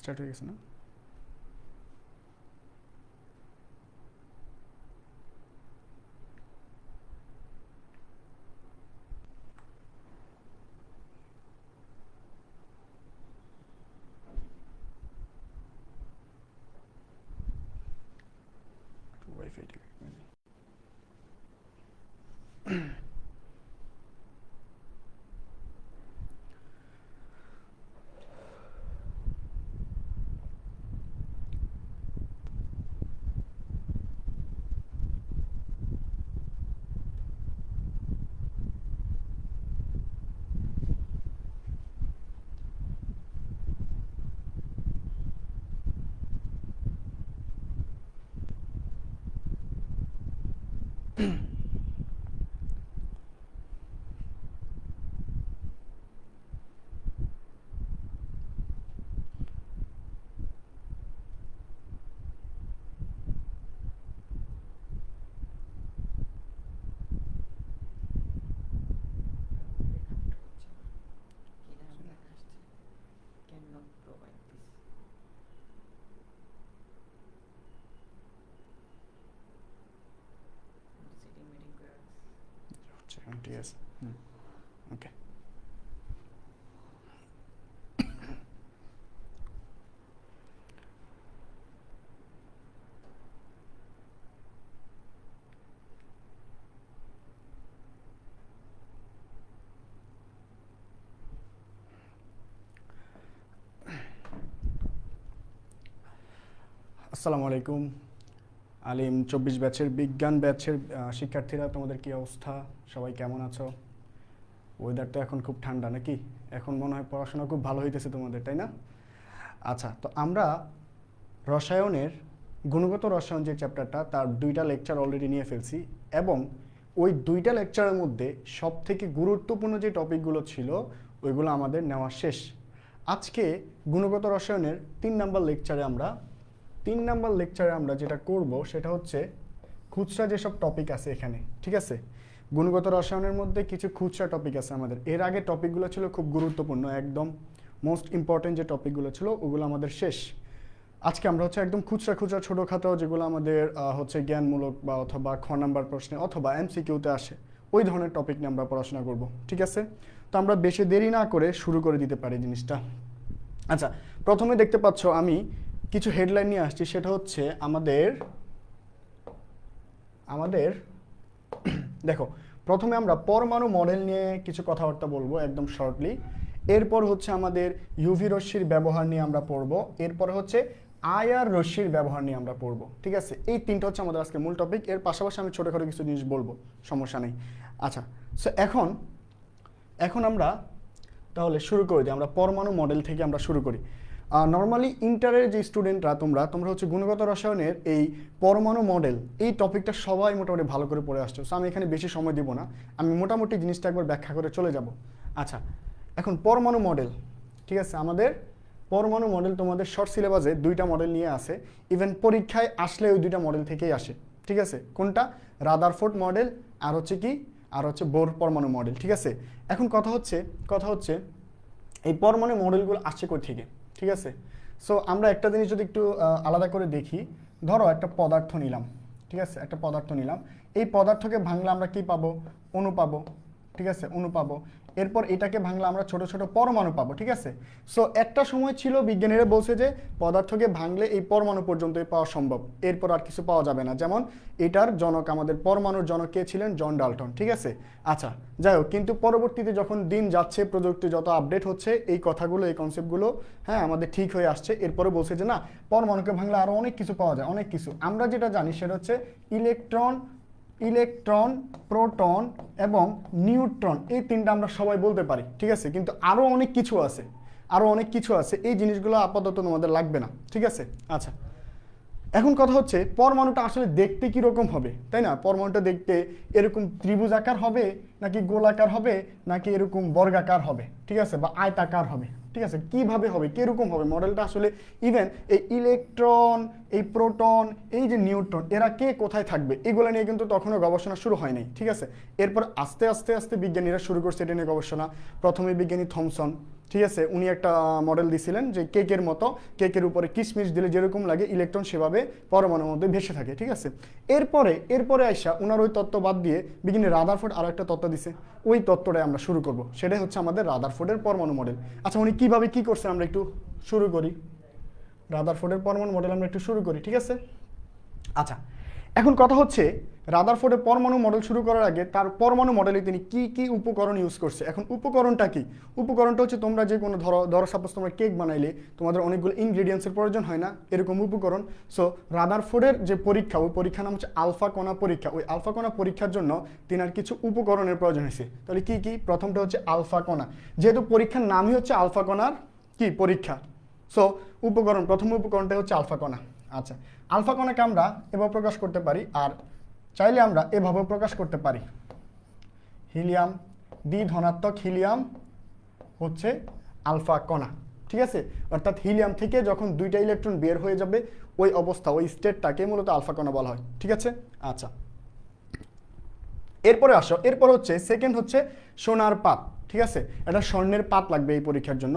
Start হয়ে গেছে না? ওয়াইফাই ঠিক ঠিক আছে। ওকে, আসসালামু আলাইকুম। আলিম 24 ব্যাচের বিজ্ঞান ব্যাচের শিক্ষার্থীরা, তোমাদের কি অবস্থা? সবাই কেমন আছো? ওয়েদার তো এখন খুব ঠান্ডা নাকি? এখন মনে হয় পড়াশোনা খুব ভালো হইতেছে তোমাদের, তাই না? আচ্ছা, তো আমরা রসায়নের গুণগত রসায়ন যে চ্যাপ্টারটা, তার 2টা লেকচার অলরেডি নিয়ে ফেলছি এবং ওই 2টা লেকচারের মধ্যে সবথেকে গুরুত্বপূর্ণ যে টপিকগুলো ছিল ওইগুলো আমাদের নেওয়া শেষ। আজকে গুণগত রসায়নের 3 নাম্বার লেকচারে আমরা যেটা করব সেটা হচ্ছে খুচরা যেসব টপিক আছে এখানে, ঠিক আছে? গুণগত রসায়নের মধ্যে কিছু খুচরা টপিক আছে আমাদের। এর আগে টপিকগুলো ছিল খুব গুরুত্বপূর্ণ, একদম মোস্ট ইম্পর্টেন্ট যে টপিকগুলো ছিল ওগুলো আমাদের শেষ। আজকে আমরা হচ্ছে একদম খুচরা খুচরা ছোটোখাটো যেগুলো আমাদের হচ্ছে জ্ঞানমূলক বা অথবা খ নাম্বার প্রশ্নে অথবা এমসিকিউতে আসে ওই ধরনের টপিক নিয়ে আমরা পড়াশোনা করব, ঠিক আছে? তো আমরা বেশি দেরি না করে শুরু করে দিতে পারি জিনিসটা। আচ্ছা, প্রথমে দেখতে পাচ্ছ আমি কিছু হেডলাইন নিয়ে আসছি। সেটা হচ্ছে আমাদের দেখো, প্রথমে আমরা পরমাণু মডেল নিয়ে কিছু কথাবার্তা বলবো একদম শর্টলি। এরপর হচ্ছে আমাদের ইউভি রশ্মির ব্যবহার নিয়ে আমরা পড়বো। এরপর হচ্ছে আইআর রশ্মির ব্যবহার নিয়ে আমরা পড়বো, ঠিক আছে? এই 3টা হচ্ছে আমাদের আজকে মূল টপিক। এর পাশাপাশি আমি ছোটোখাটো কিছু জিনিস বলবো, সমস্যা নেই। আচ্ছা, সো এখন আমরা তাহলে শুরু করে দিই। আমরা পরমাণু মডেল থেকে আমরা শুরু করি। নর্মালি ইন্টারের যে স্টুডেন্টরা তোমরা হচ্ছে গুণগত রসায়নের এই পরমাণু মডেল এই টপিকটা সবাই মোটামুটি ভালো করে পড়ে আসছো। সো আমি এখানে বেশি সময় দিব না, আমি মোটামুটি জিনিসটা একবার ব্যাখ্যা করে চলে যাব। আচ্ছা, এখন পরমাণু মডেল, ঠিক আছে? আমাদের পরমাণু মডেল তোমাদের শর্ট সিলেবাসে 2টা মডেল নিয়ে আসে। ইভেন পরীক্ষায় আসলে ওই 2টা মডেল থেকেই আসে, ঠিক আছে? কোনটা? রাদারফোর্ড মডেল আর হচ্ছে বোর পরমাণু মডেল, ঠিক আছে? এখন কথা হচ্ছে এই পরমাণু মডেলগুলো আসছে কই থেকে, ঠিক আছে? সো আমরা একটা জিনিস যদি একটু আলাদা করে দেখি, ধরো একটা পদার্থ নিলাম, ঠিক আছে? একটা পদার্থ নিলাম, এই পদার্থকে ভাঙলে আমরা কি পাবো? অণু পাবো, ঠিক আছে? অণু পাবো। এরপর এটাকে ভাঙলে আমরা ছোট ছোট পরমাণু পাবো, ঠিক আছে? সো একটা সময় ছিল বিজ্ঞানীরা বলছে যে পদার্থকে ভাঙলে এই পরমাণু পর্যন্তই পাওয়া সম্ভব, এরপর আর কিছু পাওয়া যাবে না। যেমন এটার জনক, আমাদের পরমাণুর জনক কে ছিলেন? জন ডাল্টন, ঠিক আছে? আচ্ছা, যাই হোক, কিন্তু পরবর্তীতে যখন দিন যাচ্ছে, প্রযুক্তি যত আপডেট হচ্ছে, এই কথাগুলো, এই কনসেপ্টগুলো হ্যাঁ আমাদের ঠিক হয়ে আসছে। এরপরে বলছে যে না, পরমাণুকে ভাঙলে আরও অনেক কিছু পাওয়া যায়, অনেক কিছু। আমরা যেটা জানি সেটা হচ্ছে ইলেকট্রন, প্রোটন এবং নিউট্রন, এই 3টা আমরা সবাই বলতে পারি, ঠিক আছে? কিন্তু আরও অনেক কিছু আছে, এই জিনিসগুলো আপাতত আমাদের লাগবে না, ঠিক আছে? আচ্ছা, এখন কথা হচ্ছে পরমাণুটা আসলে দেখতে কীরকম হবে, তাই না? পরমাণুটা দেখতে এরকম ত্রিভুজ আকার হবে, নাকি গোলাকার হবে, নাকি এরকম বর্গাকার হবে, ঠিক আছে? বা আয়তাকার হবে, ঠিক আছে? কিভাবে হবে, কিরকম হবে মডেলটা আসলে? ইভেন এই ইলেকট্রন, এই প্রোটন, এই যে নিউট্রন, এরা কে কোথায় থাকবে, এগুলো নিয়ে কিন্তু তখনও গবেষণা শুরু হয় নাই, ঠিক আছে? এরপর আস্তে আস্তে বিজ্ঞানীরা শুরু করছে এটা নিয়ে গবেষণা। প্রথমে বিজ্ঞানী থমসন, ঠিক আছে, উনি একটা মডেল দিছিলেন যে কেকের মতো, কেকের উপরে কিশমিশ দিলে যেরকম লাগে ইলেকট্রন সেভাবে পরমাণুর মধ্যে ভেসে থাকে। ঠিক আছে, এরপরে আইসা উনার ওই তত্ত্ব বাদ দিয়ে বিজ্ঞানী রাদারফোর্ড আরো একটা তত্ত্ব দিছে, ওই তত্ত্বটাই আমরা শুরু করব, সেটাই হচ্ছে আমাদের রাদারফোর্ডের পরমাণু মডেল। আচ্ছা, উনি কিভাবে কি করছেন আমরা একটু শুরু করি, রাদারফোর্ডের পরমাণু মডেল আমরা একটু শুরু করি। ঠিক আছে, আচ্ছা এখন কথা হচ্ছে রাদারফোর্ডের পরমাণু মডেল শুরু করার আগে তার পরমাণু মডেলে তিনি কি কি উপকরণ ইউজ করছে। এখন উপকরণটা কি? উপকরণটা হচ্ছে তোমরা যে কোনো ধরো সাপোজ তোমরা কেক বানাইলে তোমাদের অনেকগুলো ইনগ্রেডিয়েন্টসের প্রয়োজন হয় না, এরকম উপকরণ। সো রাদারফোর্ডের যে পরীক্ষা, ওই পরীক্ষার নাম হচ্ছে আলফা কণা পরীক্ষা। ওই আলফা কণা পরীক্ষার জন্য তিনার কিছু উপকরণের প্রয়োজন হয়েছে। তাহলে কি কি? প্রথমটা হচ্ছে আলফা কণা, যেহেতু পরীক্ষার নামই হচ্ছে আলফা কণার কি পরীক্ষা, সো উপকরণ, প্রথম উপকরণটা হচ্ছে আলফা কণা। আচ্ছা, আলফা কণাকে আমরা এভাবে প্রকাশ করতে পারি, আর চাইলে আমরা এভাবেও প্রকাশ করতে পারি। হিলিয়াম, ধনাত্মক হিলিয়াম হচ্ছে আলফা কণা। ঠিক আছে, অর্থাৎ হিলিয়াম থেকে যখন দুইটা ইলেকট্রন বের হয়ে যাবে ওই অবস্থা, ওই স্টেটটাকে মূলত আলফা কণা বলা হয়। ঠিক আছে, আচ্ছা এরপরে আসো, এরপর হচ্ছে সেকেন্ড হচ্ছে সোনার পাত। ঠিক আছে, এটা স্বর্ণের পাত লাগবে এই পরীক্ষার জন্য।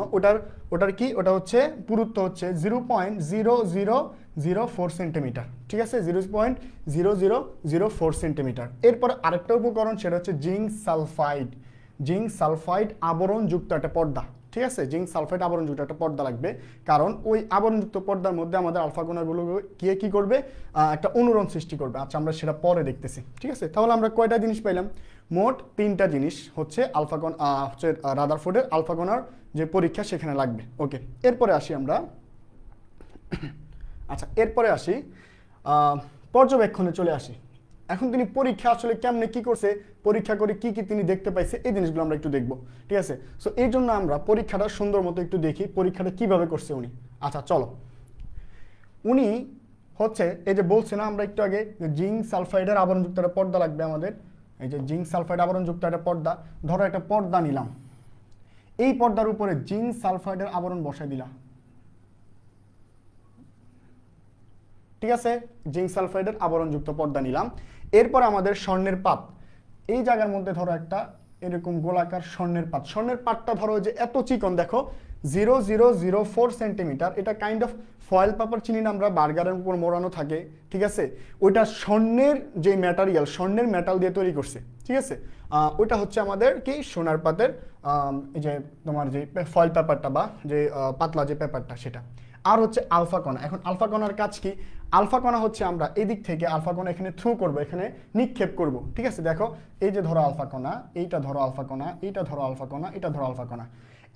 ওটার কি? ওটা হচ্ছে পুরুত্ব হচ্ছে 0.0004 সেন্টিমিটার। ঠিক আছে, 0.0004 সেন্টিমিটার। এরপর আরেকটা উপকরণ, সেটা হচ্ছে জিঙ্ক সালফাইড। জিঙ্ক সালফাইড আবরণযুক্ত একটা পর্দা। ঠিক আছে, জিঙ্ক সালফাইড আবরণযুক্ত একটা পর্দা লাগবে, কারণ ওই আবরণযুক্ত পর্দার মধ্যে আমাদের আলফা কণাগুলো গিয়ে কি করবে? একটা অনুরণ সৃষ্টি করবে। আচ্ছা, আমরা সেটা পরে দেখতেছি। ঠিক আছে, তাহলে আমরা কয়টা জিনিস পাইলাম? মোট 3টা জিনিস হচ্ছে আলফা কণা, হচ্ছে রাদারফোর্ডের আলফা কণার যে পরীক্ষা সেখানে লাগবে। ওকে, এরপরে আসি আমরা। আচ্ছা, এরপরে আসি পর্যবেক্ষণে চলে আসি। এখন তিনি পরীক্ষা আসলে কেমনে কি করছে, পরীক্ষা করে কি কি তিনি দেখতে পাইছে, এই জিনিসগুলো আমরা একটু দেখব। ঠিক আছে, সো এই জন্য আমরা পরীক্ষাটা সুন্দর মতো একটু দেখি পরীক্ষাটা কিভাবে করছে উনি। আচ্ছা চলো, উনি হচ্ছে এই যে বলছে না আমরা একটু আগে, জিঙ্ক সালফাইডের আবরণযুক্ত একটা পর্দা লাগবে আমাদের। এই যে জিঙ্ক সালফাইড আবরণযুক্ত একটা পর্দা, ধরো একটা পর্দা নিলাম, এই পর্দার উপরে জিঙ্ক সালফাইডের আবরণ বসাই দিলাম। ঠিক আছে, জিঙ্ক সালফাইডের আবরণযুক্ত পর্দা নিলাম। এরপর আমাদের স্বর্ণের পাত, এই জায়গার মধ্যে ধরো একটা এরকম গোলাকার স্বর্ণের পাত। স্বর্ণের পাতটা ধরো যে এত চিকন, দেখো 0.004 সেন্টিমিটার। এটা কাইন্ড অফ ফয়েল পেপার, চিনি না আমরা, বার্গারের উপর মোড়ানো থাকে। ঠিক আছে, ওইটা স্বর্ণের যে ম্যাটারিয়াল, স্বর্ণের মেটাল দিয়ে তৈরি করছে। ঠিক আছে, ওইটা হচ্ছে আমাদের কি সোনার পাতের এই যে তোমার যে ফয়েল পেপারটা বা যে পাতলা যে পেপারটা সেটা। আর হচ্ছে আলফা কণা। এখন আলফা কণার কাজ কি? আলফা কণা হচ্ছে আমরা এদিক থেকে আলফা কণা এখানে থ্রু করব, এখানে নিক্ষেপ করব। ঠিক আছে, দেখো এই যে ধরো আলফা কণা, এইটা ধরো আলফা কণা, এইটা ধরো আলফা কণা, এটা ধরো আলফা কণা।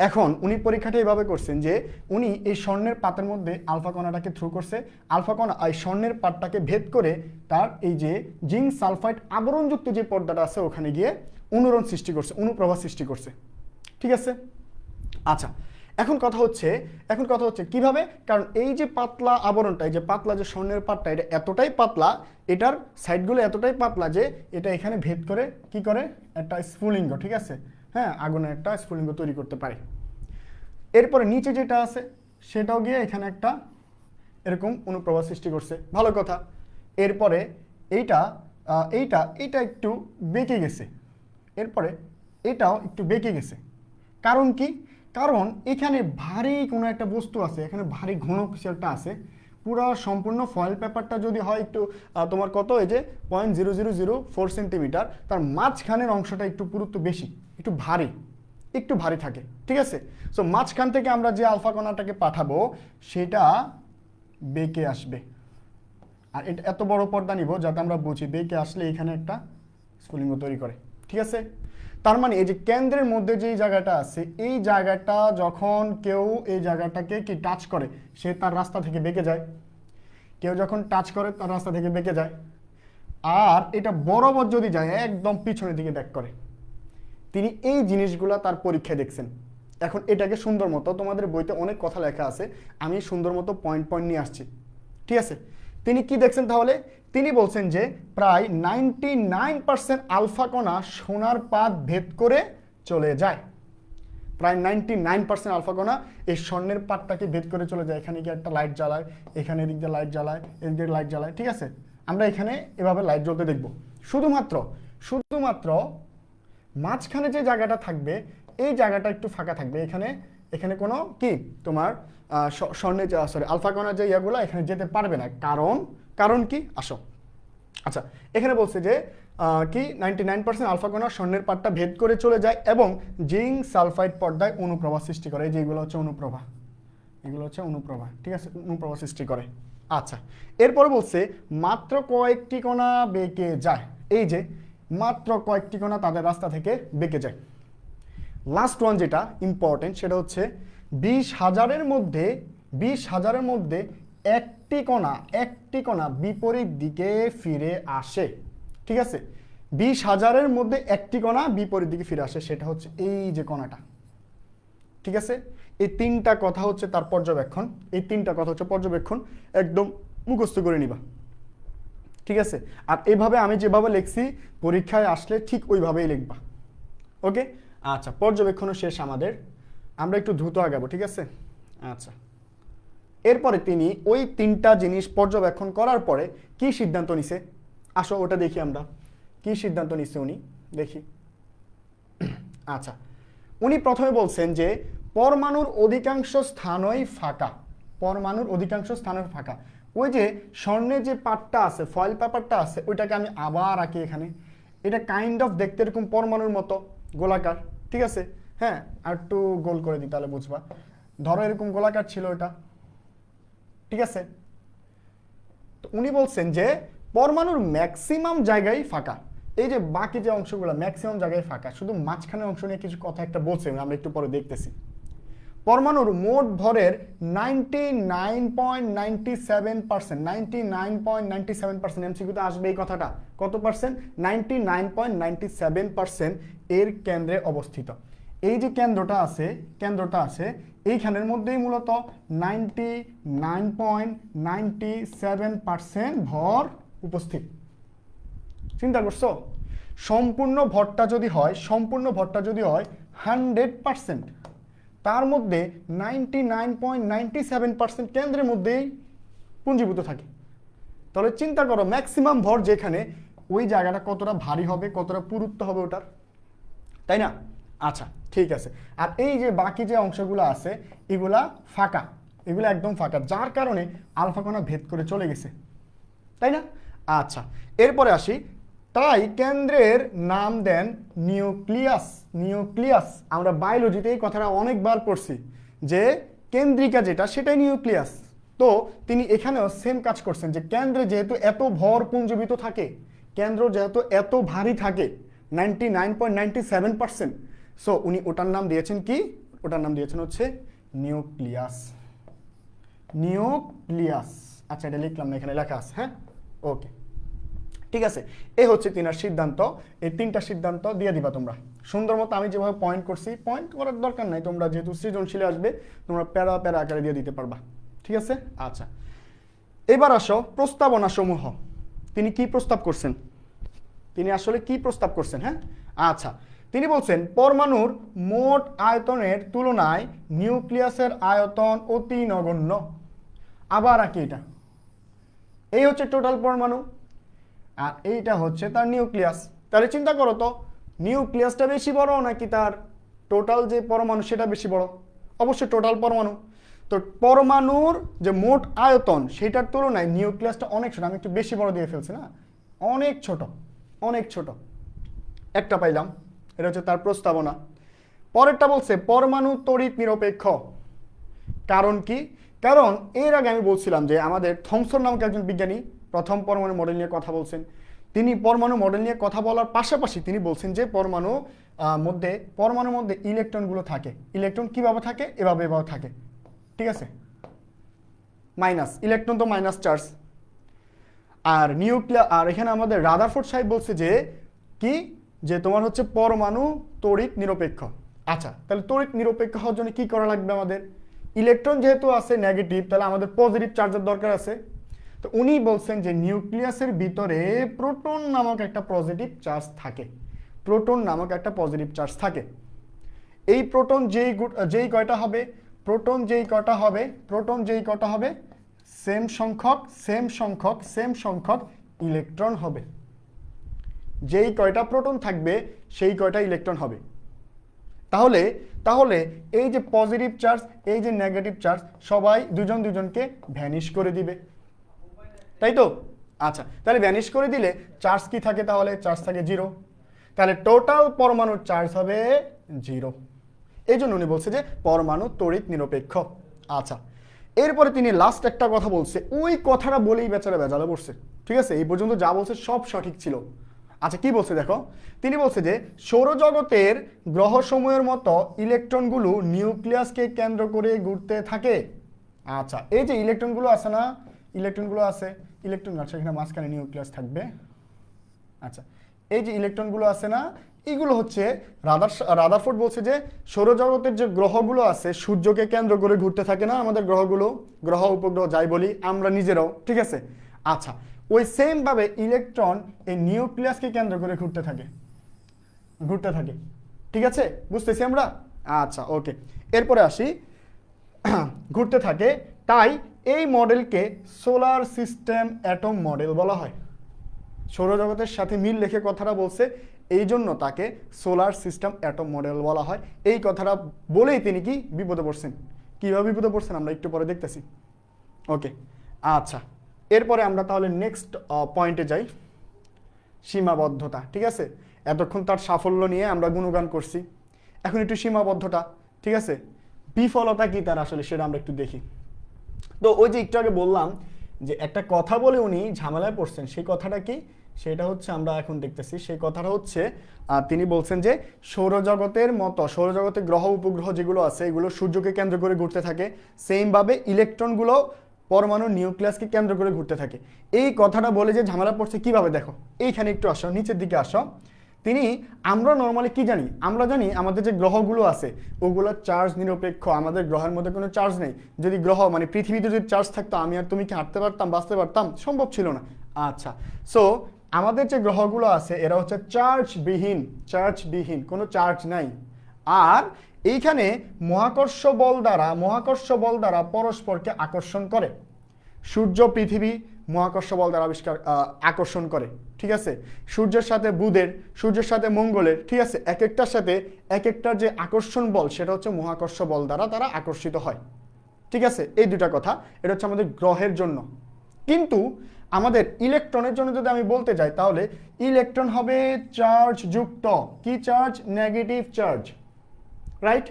এখন উনি পরীক্ষাটা এইভাবে করছেন যে উনি এই স্বর্ণের পাতের মধ্যে আলফা কণাটাকে থ্রু করছে, আলফা কণা এই স্বর্ণের পাতটাকে ভেদ করে তার এই যে জিঙ্ক সালফাইড আবরণযুক্ত যে পর্দাটা আছে ওখানে গিয়ে অনুরণ সৃষ্টি করছে, অনুপ্রভা সৃষ্টি করছে। ঠিক আছে, আচ্ছা এখন কথা হচ্ছে কিভাবে? কারণ এই যে পাতলা আবরণটা, এই যে পাতলা যে স্বর্ণের পাতটা, এটা এতটাই পাতলা, এটার সাইডগুলো এতটাই পাতলা যে এটা এখানে ভেদ করে কি করে? একটা স্ফুলিঙ্গ। ঠিক আছে, হ্যাঁ, আগুনের একটা স্ফুলিঙ্গ তৈরি করতে পারে। এরপরে নিচে যেটা আছে সেটাও গিয়ে এখানে একটা এরকম অনুপ্রভা সৃষ্টি করছে, ভালো কথা। এরপরে এইটা একটু বেঁকে গেছে, এরপরে এটাও একটু বেঁকে গেছে। কারণ কি? কারণ এখানে ভারী কোনো একটা বস্তু আছে, এখানে ভারী ঘন কিছু একটা আছে। পুরো সম্পূর্ণ ফয়েল পেপারটা যদি হয় একটু তোমার কত, এই যে 0.0004 সেন্টিমিটার, তার মাঝখানের অংশটা একটু পুরুত্ব বেশি, একটু ভারী থাকে। ঠিক আছে, সো মাঝখান থেকে আমরা যে আলফা কণাটাকে পাঠাবো সেটা বেঁকে আসবে। আর এটা এত বড় পর্দা নিব যাতে আমরা বুঝি বেঁকে আসলে এখানে একটা স্ফুলিঙ্গ তৈরি করে। ঠিক আছে, তার মানে এই যে কেন্দ্রের মধ্যে যে জায়গাটা আছে, এই জায়গাটা যখন কেউ এই জায়গাটাকে কি টাচ করে, সে তার রাস্তা থেকে বেঁকে যায়। কেউ যখন টাচ করে তার রাস্তা থেকে বেঁকে যায়। আর এটা বরাবর যদি যায় একদম পিছনের দিকে ব্যাক করে। তিনি এই জিনিসগুলা তার পরীক্ষায় দেখছেন। এখন এটাকে সুন্দর মতো, তোমাদের বইতে অনেক কথা লেখা আছে, আমি সুন্দর মতো পয়েন্ট নিয়ে আসছি। ঠিক আছে, তিনি কি দেখছেন তাহলে? তিনি বলছেন যে প্রায় 99% আলফা কণা সোনার পাত ভেদ করে চলে যায়। প্রায় 99% আলফা কণা এই স্বর্ণের পাতটাকে ভেদ করে চলে যায়। এখানে গিয়ে একটা লাইট জ্বালায়, এখানে এদিক দিয়ে লাইট জ্বালায়, এদিক দিয়ে লাইট জ্বালায়। ঠিক আছে, আমরা এখানে এভাবে লাইট জ্বলতে দেখব। শুধুমাত্র মাঝখানে যে জায়গাটা থাকবে এই জায়গাটা একটু ফাঁকা থাকবে, এখানে এখানে কোনো কি তোমার স্বর্ণের সরি আলফা কণার যে ইয়াগুলো এখানে যেতে পারবে না, কারণ কি আসো। আচ্ছা, এখানে বলছে যে কি 99% আলফা কণা স্বর্ণের পাটটা ভেদ করে চলে যায় এবং জিঙ্ক সালফাইড পর্দায় অনুপ্রভা সৃষ্টি করে। এই যেগুলো হচ্ছে অনুপ্রভা, এগুলো হচ্ছে অনুপ্রভা, ঠিক আছে, অনুপ্রভা সৃষ্টি করে। আচ্ছা, এরপরে বলছে মাত্র কয়েকটি কণা বেঁকে যায়। এই যে মাত্র কয়েকটি কণা তাদের রাস্তা থেকে বেঁকে যায়। লাস্ট ওয়ান যেটা ইম্পর্টেন্ট সেটা হচ্ছে 20,000-এর মধ্যে একটি কণা বিপরীত দিকে ফিরে আসে। ঠিক আছে, 20,000-এর মধ্যে একটি কণা বিপরীত দিকে ফিরে আসে, সেটা হচ্ছে এই যে কণাটা। ঠিক আছে, এই তিনটা কথা হচ্ছে তার পর্যবেক্ষণ, একদম মুখস্থ করে নিবা। ঠিক আছে, আর এভাবে আমি যেভাবে লিখছি পরীক্ষায় আসলে ঠিক ওইভাবেই লিখবা। ওকে, আচ্ছা, পর্যবেক্ষণও শেষ আমাদের, আমরা একটু দ্রুত আগাবো। ঠিক আছে, আচ্ছা, এরপরে তিনি ওই তিনটা জিনিস পর্যবেক্ষণ করার পরে কি সিদ্ধান্ত নিছে, আসো ওটা দেখি আমরা। কি সিদ্ধান্ত নিছে উনি, দেখি। আচ্ছা, উনি প্রথমে বলছেন যে পরমাণুর অধিকাংশ স্থানই ফাঁকা। ওই যে স্বর্ণের যে পাটটা আছে, ফয়েল পেপারটা আছে, ওইটাকে আমি আবার আঁকি এখানে। এটা কাইন্ড অফ দেখতে এরকম পরমাণুর মতো গোলাকার। ঠিক আছে, হ্যাঁ, আর একটু গোল করে দিই তাহলে বুঝবা। ধরো এরকম গোলাকার ছিল এটা। ঠিক আছে, তো উনি বলছেন যে পরমাণুর ম্যাক্সিমাম জায়গায় ফাঁকা। এই যে বাকি যে অংশগুলো ম্যাক্সিমাম জায়গায় ফাঁকা, শুধু মাঝখানের অংশ নিয়ে কিছু কথা একটা বলছে, আমরা একটু পরে দেখতেছি। পরমাণুর মোট ভরের 99.97% এমসিকিউতে আসবে এই কথাটা। কত পার্সেন্ট? 99.97% এর কেন্দ্রে অবস্থিত। এই যে কেন্দ্রটা আছে এইখানের মধ্যেই মূলত 99.97% ভর উপস্থিত। চিন্তা করছো, সম্পূর্ণ ভরটা যদি হয় 100%, তার মধ্যে 99.97% কেন্দ্রের মধ্যেই পুঞ্জীভূত থাকে। তাহলে চিন্তা করো ম্যাক্সিমাম ভর যেখানে, ওই জায়গাটা কতটা ভারী হবে, কতটা পুরুত্ব হবে ওটার, তাই না? আচ্ছা, ঠিক আছে। আর এই যে বাকি যে অংশগুলো আছে এগুলা ফাঁকা, এগুলো একদম ফাঁকা, যার কারণে আলফা কণা ভেদ করে চলে গেছে, তাই না? আচ্ছা, এরপরে আসি। তাই কেন্দ্রের নাম দেন নিউক্লিয়াস। আমরা বায়োলজিতে এই কথাটা অনেকবার পড়ছি যে কেন্দ্রিকা যেটা সেটাই নিউক্লিয়াস। তো তিনি এখানেও সেম কাজ করছেন যে কেন্দ্রে যেহেতু এত ভর পুঞ্জীভূত থাকে, কেন্দ্র যেহেতু এত ভারী থাকে 99.97%, সো উনি ওটার নাম দিয়েছেন কি? ওটার নাম দিয়েছেন হচ্ছে নিউক্লিয়াস। আচ্ছা, এটা লিখলাম না, এখানে লেখা আছে। হ্যাঁ, ওকে, ঠিক আছে। এই হচ্ছে তিনার সিদ্ধান্ত। এই তিনটা সিদ্ধান্ত দিয়ে দিবা তোমরা সুন্দর মতো। আমি যেভাবে পয়েন্ট করছি, পয়েন্ট করার দরকার নাই, তোমরা যেহেতু সৃজনশীলে আসবে তোমরা প্যারা আকারে দিয়ে দিতে পারবা। ঠিক আছে, আচ্ছা, এবার আসো প্রস্তাবনা সমূহ। তিনি কি প্রস্তাব করছেন, তিনি আসলে কি প্রস্তাব করছেন? হ্যাঁ, আচ্ছা, তিনি বলছেন পরমাণুর মোট আয়তনের তুলনায় নিউক্লিয়াসের আয়তন অতি নগণ্য। আবার আঁকি, এটা এই হচ্ছে টোটাল পরমাণু আর এইটা হচ্ছে তার নিউক্লিয়াস। তাহলে চিন্তা করো তো, নিউক্লিয়াসটা বেশি বড় নাকি তার টোটাল যে পরমাণু সেটা বেশি বড়? অবশ্যই টোটাল পরমাণু। তো পরমাণুর যে মোট আয়তন সেটার তুলনায় নিউক্লিয়াসটা অনেক ছোট। আমি একটু বেশি বড় দিয়ে ফেলছি না, অনেক ছোট। একটা পাইলাম, এটা হচ্ছে তার প্রস্তাবনা। পরেরটা বলছে পরমাণু তড়িৎ নিরপেক্ষ। কারণ কি? কারণ এর আগে আমি বলছিলাম যে আমাদের থমসন নামক একজন বিজ্ঞানী প্রথম পরমাণু মডেল নিয়ে কথা বলছেন। তিনি পরমাণু মডেল নিয়ে কথা বলার পাশাপাশি তিনি বলছেন যে পরমাণুর মধ্যে ইলেকট্রনগুলো থাকে। ইলেকট্রন কিভাবে থাকে? এভাবে থাকে। ঠিক আছে, মাইনাস ইলেকট্রন তো মাইনাস চার্জ। আর এখানে আমাদের রাদারফোর্ড সাহেব বলছে যে কি, যে তোমার হচ্ছে পরমাণু তড়িৎ নিরপেক্ষ। আচ্ছা, তাহলে তড়িৎ নিরপেক্ষ হওয়ার জন্য কি করা লাগবে আমাদের? ইলেকট্রন যেহেতু আছে নেগেটিভ, তাহলে আমাদের পজিটিভ চার্জের দরকার আছে। তো উনি বলছেন যে নিউক্লিয়াসের ভিতরে প্রোটন নামক একটা পজিটিভ চার্জ থাকে। এই প্রোটন যেই কয়টা হবে সেম সংখ্যক ইলেকট্রন হবে। যেই কয়টা প্রোটন থাকবে সেই কয়টা ইলেকট্রন হবে। তাহলে তাহলে এই যে পজিটিভ চার্জ এই যে নেগেটিভ চার্জ সবাই দুজন দুজনকে ভ্যানিশ করে দিবে, তাই তো? আচ্ছা, তাহলে ভ্যানিশ করে দিলে চার্জ কি থাকে? তাহলে চার্জ থাকে 0। তাহলে টোটাল পরমাণুর চার্জ হবে 0। এই জন্য উনি বলছে যে পরমাণু তড়িৎ নিরপেক্ষ। আচ্ছা, এরপরে তিনি লাস্ট একটা কথা বলছে, ওই কথাটা বলেই বেচারা বেজালে পড়ছে। ঠিক আছে, এই পর্যন্ত যা বলছে সব সঠিক ছিল। আচ্ছা, কি বলছে দেখো, তিনি বলছে যে সৌরজগতের গ্রহসমূহের মতো ইলেকট্রনগুলো নিউক্লিয়াসকে কেন্দ্র করে ঘুরতে থাকে। আচ্ছা, এই যে ইলেকট্রনগুলো আছে না, ইলেকট্রনগুলো আছে, ইলেকট্রন আছে এখানে মাঝখানে নিউক্লিয়াস থাকবে। আচ্ছা, এই যে ইলেকট্রনগুলো আছে না, এগুলো হচ্ছে রাদারফোর্ড বলছে যে সৌরজগতের যে গ্রহগুলো আছে সূর্যকে কেন্দ্র করে ঘুরতে থাকে না আমাদের গ্রহগুলো, গ্রহ উপগ্রহ যাই বলি আমরা নিজেরাও, ঠিক আছে? আচ্ছা, ওই সেম ভাবে ইলেকট্রন এই নিউক্লিয়াসকে কেন্দ্র করে ঘুরতে থাকে, ঠিক আছে? বুঝতেছি আমরা? আচ্ছা, ওকে, এরপরে আসি। ঘুরতে থাকে, তাই এই মডেলকে সোলার সিস্টেম অ্যাটম মডেল বলা হয়। সৌরজগতের সাথে মিল রেখে কথাটা বলছে, এই জন্য তাকে সোলার সিস্টেম অ্যাটম মডেল বলা হয়। এই কথাটা বলেই তিনি কি বিপদে পড়ছেন। কীভাবে বিপদে পড়ছেন আমরা একটু পরে দেখতেছি। ওকে, আচ্ছা, এরপরে আমরা তাহলে নেক্সট পয়েন্টে যাই, সীমাবদ্ধতা। ঠিক আছে, এতক্ষণ তার সাফল্য নিয়ে আমরা গুণগান করছি, এখন একটু সীমাবদ্ধতা, ঠিক আছে, বিফলতা কি তার আসলে সেটা আমরা একটু দেখি। তো ওই যে একটু আগে বললাম যে একটা কথা বলে উনি ঝামেলায় পড়ছেন, সেই কথাটা কি? সেটা হচ্ছে আমরা এখন দেখতেছি। সেই কথাটা হচ্ছে তিনি বলছেন যে সৌরজগতের মতো, সৌরজগতের গ্রহ উপগ্রহ যেগুলো আছে এগুলো সূর্যকে কেন্দ্র করে ঘুরতে থাকে, সেমভাবে ইলেকট্রনগুলো পরমাণু নিউক্লিয়াসকে কেন্দ্র করে ঘুরতে থাকে। এই কথাটা বলে যে ঝামেলা পড়ছে কিভাবে দেখো, এইখানে একটু আসো, নিচের দিকে আসো। তিনি, আমরা নর্মালি কি জানি? আমরা জানি আমাদের যে গ্রহগুলো আছে ওগুলো চার্জ নিরপেক্ষ, আমাদের গ্রহের মধ্যে কোনো চার্জ নেই। যদি গ্রহ মানে পৃথিবীতে যদি চার্জ থাকতো আমি আর তুমি কি হাঁটতে পারতাম, বাঁচতে পারতাম? সম্ভব ছিল না। আচ্ছা, সো আমাদের যে গ্রহগুলো আছে এরা হচ্ছে চার্জবিহীন, কোনো চার্জ নাই। আর এইখানে মহাকর্ষ বল দ্বারা পরস্পরকে আকর্ষণ করে। সূর্য পৃথিবী মহাকর্ষ বল দ্বারা আকর্ষণ করে, ঠিক আছে? সূর্যের সাথে বুধের, সূর্যের সাথে মঙ্গলের, ঠিক আছে, এক একটার সাথে এক একটার যে আকর্ষণ বল সেটা হচ্ছে মহাকর্ষ বল দ্বারা তারা আকর্ষিত হয়, ঠিক আছে? এই দুটা কথা, এটা হচ্ছে আমাদের গ্রহের জন্য। কিন্তু আমাদের ইলেকট্রনের জন্য যদি আমি বলতে যাই তাহলে ইলেকট্রন হবে চার্জ যুক্ত। কি চার্জ? Negative charge, right?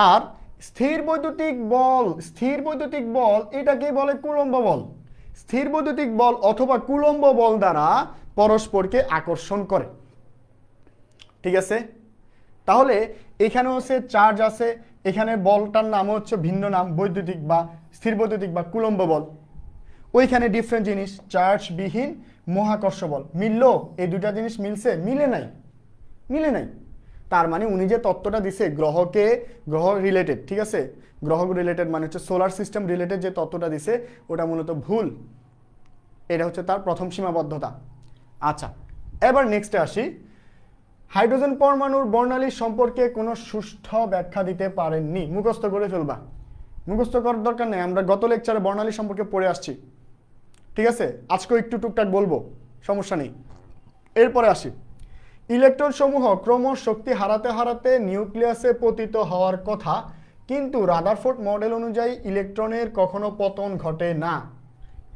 আর স্থির বৈদ্যুতিক বল এটাকে বলে কুলম্ব বল। স্থির বৈদ্যুতিক বল অথবা কুলম্ব বল দ্বারা পরস্পরকে আকর্ষণ করে, ঠিক আছে? তাহলে এখানে হচ্ছে চার্জ আছে, এখানে বলটার নাম হচ্ছে ভিন্ন নাম, বৈদ্যুতিক বা স্থির বৈদ্যুতিক বা কুলম্ব বল। ওইখানে ডিফারেন্ট জিনিস, চার্জবিহীন মহাকর্ষ বল। মিললো? এই দুটা জিনিস মিলছে? মিলে নাই। তার মানে উনি যে তত্ত্বটা দিছে গ্রহ রিলেটেড, ঠিক আছে, গ্রহ রিলেটেড মানে হচ্ছে সোলার সিস্টেম রিলেটেড যে তত্ত্বটা দিছে ওটা মূলত ভুল। এটা হচ্ছে তার প্রথম সীমাবদ্ধতা। আচ্ছা, এবার নেক্সটে আসি। হাইড্রোজেন পরমাণুর বর্ণালী সম্পর্কে কোনো সুষ্ঠু ব্যাখ্যা দিতে পারেননি। মুখস্থ করে ফেলবা, মুখস্থ করার দরকার নেই, আমরা গত লেকচারে বর্ণালী সম্পর্কে পড়ে আসছি, ঠিক আছে? আজকেও একটু টুকটাক বলবো, সমস্যা নেই। এরপরে আসি, ইলেকট্রন সমূহ ক্রমশ শক্তি হারাতে নিউক্লিয়াসে পতিত হওয়ার কথা, কিন্তু রাদারফোর্ড মডেল অনুযায়ী ইলেকট্রনের কখনো পতন ঘটে না।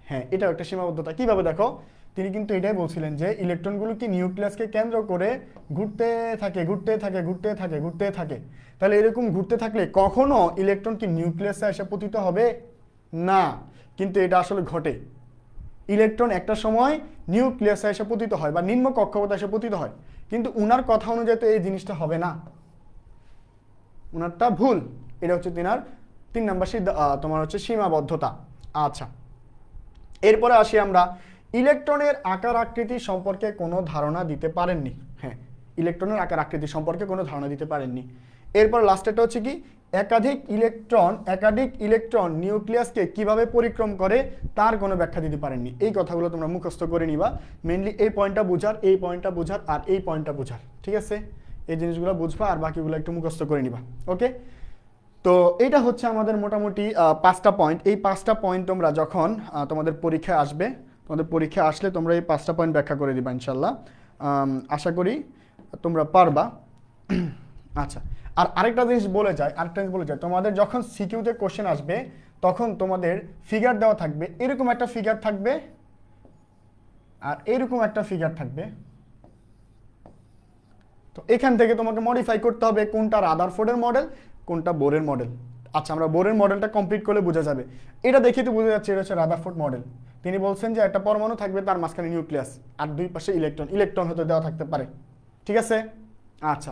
হ্যাঁ, এটাও একটা সীমাবদ্ধতা। কিভাবে দেখো, তিনি কিন্তু এটাই বলছিলেন যে ইলেকট্রনগুলো কি নিউক্লিয়াসকে কেন্দ্র করে ঘুরতে থাকে। তাহলে এরকম ঘুরতে থাকলে কখনো ইলেকট্রন কি নিউক্লিয়াসে এসে পতিত হবে না, কিন্তু এটা আসলে ঘটে। ইলেকট্রন একটা সময় নিউক্লিয়াসে এসে পতিত হয় বা নিম্ন কক্ষপথে এসে পতিত হয়, কিন্তু উনার কথা অনুযায়ী তো এই জিনিসটা হবে না, উনারটা ভুল। এটা হচ্ছে তিন নম্বর তোমার হচ্ছে সীমাবদ্ধতা। আচ্ছা, এরপরে আসি আমরা, ইলেকট্রনের আকার আকৃতি সম্পর্কে কোনো ধারণা দিতে পারেননি। হ্যাঁ, ইলেকট্রনের আকার আকৃতি সম্পর্কে কোনো ধারণা দিতে পারেননি। এরপর লাস্টেরটা হচ্ছে কি, একাধিক ইলেকট্রন নিউক্লিয়াসকে কিভাবে পরিক্রম করে তার কোনো ব্যাখ্যা দিতে পারেননি। এই কথাগুলো তোমরা মুখস্থ করে নিবা, মেইনলি এই পয়েন্টটা বুঝার, আর এই পয়েন্টটা বুঝার, ঠিক আছে? এই জিনিসগুলো বুঝবা আর বাকিগুলো একটু মুখস্থ করে নিবা, ওকে? তো এটা হচ্ছে আমাদের মোটামুটি 5টা পয়েন্ট। এই 5টা পয়েন্ট তোমরা যখন তোমাদের পরীক্ষায় আসলে তোমরা এই 5টা পয়েন্ট ব্যাখ্যা করে দিবা ইনশাল্লাহ। আশা করি তোমরা পারবা। আচ্ছা, আর আরেকটা জিনিস বলে যায়, তোমাদের যখন সিকিউতে কোশ্চেন আসবে তখন তোমাদের ফিগার দেওয়া থাকবে, এরকম একটা ফিগার থাকবে আর এরকম একটা ফিগার থাকবে। তো এখান থেকে তোমাকে মডিফাই করতে হবে কোনটা রাদারফোর্ডের মডেল, কোনটা বোরের মডেল। আচ্ছা, আমরা বোরের মডেলটা কমপ্লিট করলে বোঝা যাবে। এটা দেখে তো বোঝা যাচ্ছে এটা হচ্ছে রাদারফোর্ড মডেল। তিনি বলছেন যে একটা পরমাণু থাকবে, তার মাঝখানে নিউক্লিয়াস আর দুই পাশে ইলেকট্রন হতে দেওয়া থাকতে পারে। ঠিক আছে? আচ্ছা,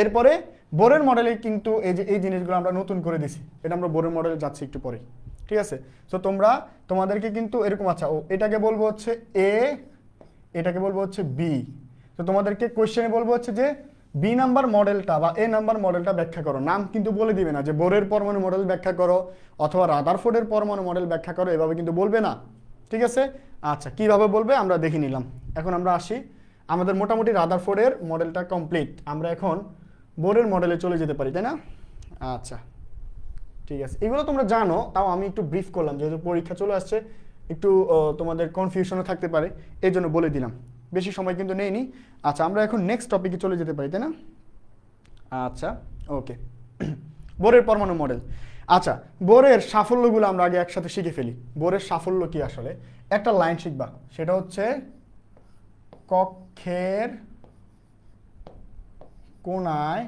এরপরে বোরের মডেলে কিন্তু এই জিনিসগুলো আমরা নতুন করে দিছি, এটা আমরা বোরের মডেলে যাচ্ছি একটু পরে। ঠিক আছে? তো তোমাদেরকে কিন্তু এরকম, আচ্ছা এটাকে বলবো হচ্ছে এ, এটাকে বলবো হচ্ছে বি। তো তোমাদেরকে কোশ্চেনে বলবো হচ্ছে যে বি নাম্বার মডেলটা বা এ নাম্বার মডেলটা ব্যাখ্যা করো। নাম কিন্তু বলে দিবে না যে বোরের পরমাণু মডেল ব্যাখ্যা করো অথবা রাদারফোর্ডের পরমাণু মডেল ব্যাখ্যা করো, এভাবে কিন্তু বলবে না। ঠিক আছে? আচ্ছা, কিভাবে বলবে আমরা দেখে নিলাম। এখন আমরা আসি, আমাদের মোটামুটি রাদারফোর্ডের মডেলটা কমপ্লিট, আমরা এখন বোরের মডেলে চলে যেতে পারি, তাই না? আচ্ছা ঠিক আছে, এগুলো তোমরা জানো, তাও আমি একটু ব্রিফ করলাম যেহেতু পরীক্ষা চলে আসছে, একটু তোমাদের কনফিউশনও থাকতে পারে, এই জন্য বলে দিলাম, বেশি সময় কিন্তু নেইনি। আচ্ছা, আমরা এখন নেক্সট টপিকে চলে যেতে পারি, তাই না? আচ্ছা ওকে, বোরের পরমাণু মডেল। আচ্ছা, বোরের সাফল্যগুলো আমরা আগে একসাথে শিখে ফেলি। বোরের সাফল্য কি আসলে? একটা লাইন শিখবা, সেটা হচ্ছে কক্ষের কোণায়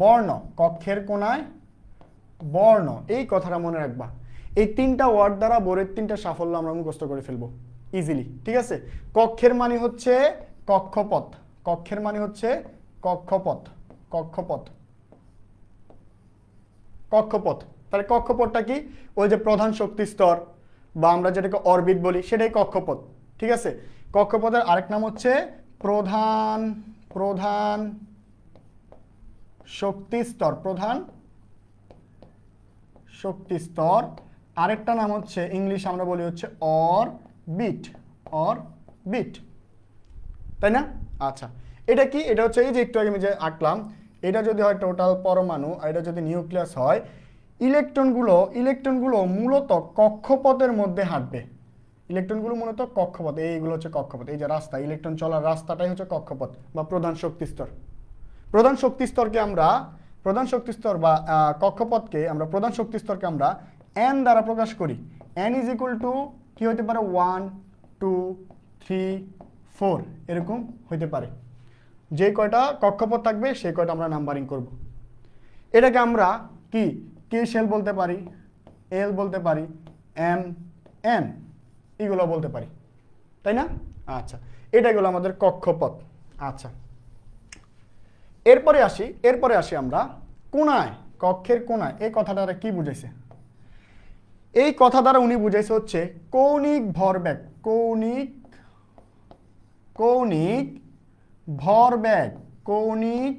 বর্ণ, কক্ষের কোণায় বর্ণ, এই কথাটা মনে রাখবা। এই তিনটা ওয়ার্ড দ্বারা বোরের তিনটা সাফল্য আমরা মুখস্থ করে ফেলবো ইজিলি। ঠিক আছে? কক্ষের মানে হচ্ছে কক্ষপথ, কক্ষের মানে হচ্ছে কক্ষপথ, কক্ষপথ, কক্ষপথ। তাহলে কক্ষপথটা কি? ওই যে প্রধান শক্তি স্তর বা আমরা যেটাকে অরবিট বলি, সেটাই কক্ষপথ। ঠিক আছে? কক্ষপথের আরেক নাম হচ্ছে প্রধান প্রধান শক্তি স্তর, প্রধান শক্তি স্তর। আরেকটা নাম হচ্ছে ইংলিশ আমরা বলি হচ্ছে অরবিট, অরবিট, তাই না? আচ্ছা, এটা কি? এটা হচ্ছে এই যে একটু আগে আমি যে আঁকলাম, এটা যদি হয় টোটাল পরমাণু আর এটা যদি নিউক্লিয়াস হয়, ইলেকট্রনগুলো মূলত কক্ষপথের মধ্যে হাঁটবে। ইলেকট্রনগুলো মূলত কক্ষপথ, এইগুলো হচ্ছে কক্ষপথ, এই যে রাস্তা, ইলেকট্রন চলার রাস্তাটাই হচ্ছে কক্ষপথ বা প্রধান শক্তি স্তর। প্রধান শক্তি স্তরকে আমরা, প্রধান শক্তি স্তর বা কক্ষপথকে আমরা, প্রধান শক্তি স্তরকে আমরা এন দ্বারা প্রকাশ করি। এন ইজ ইকুয়াল টু কি হতে পারে? 1 2 3 4 এরকম হইতে পারে। যে কয়টা কক্ষপথ থাকবে সেই কয়টা আমরা নাম্বারিং করব। এটাকে আমরা কি কে শেল বলতে পারি, এল বলতে পারি, এম এন এগুলো বলতে পারি, তাই না? আচ্ছা, এটা গেলো আমাদের কক্ষপথ। আচ্ছা, এরপরে আসি আমরা কোণায়, কক্ষের কোণায়। এই কথাটা কি বুঝাইছে? এই কথা দ্বারা উনি বুঝাইছে হচ্ছে কৌণিক ভরবেগ, কৌণিক ভরবেগ, কৌণিক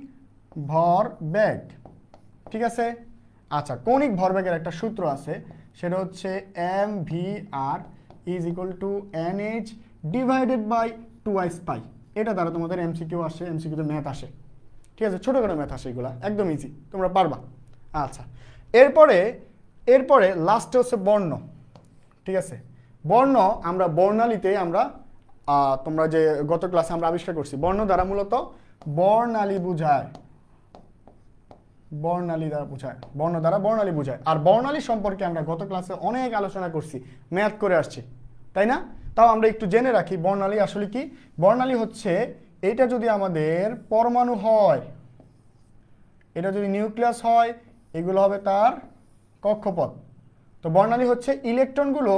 ভরবেগ। ঠিক আছে? আচ্ছা, কৌণিক ভরবেগের একটা সূত্র আছে, সেটা হচ্ছে mvr is equal to nh divided by 2s pi. এটা দ্বারা তোমাদের এমসিকিউ আসে, এমসিকিউতে ম্যাথ আসে। ঠিক আছে? ছোটোখাটো ম্যাথ আসে, এগুলা একদম ইজি, তোমরা পারবা। আচ্ছা, এরপরে লাস্টে হচ্ছে বর্ণ। ঠিক আছে? বর্ণ আমরা বর্ণালীতে আমরা তোমরা যে গত ক্লাসে আমরা আবিষ্কার করছি, বর্ণ দ্বারা মূলত বর্ণালী বুঝায়, বর্ণালী দ্বারা বোঝায়, বর্ণ দ্বারা বর্ণালী বোঝায়। আর বর্ণালী সম্পর্কে আমরা গত ক্লাসে অনেক আলোচনা করছি, ম্যাথ করে আসছি, তাই না? তাও আমরা একটু জেনে রাখি বর্ণালী আসলে কি। বর্ণালী হচ্ছে এটা যদি আমাদের পরমাণু হয়, এটা যদি নিউক্লিয়াস হয়, এগুলো হবে তার কক্ষপথ। তো বর্ণালী হচ্ছে ইলেকট্রনগুলো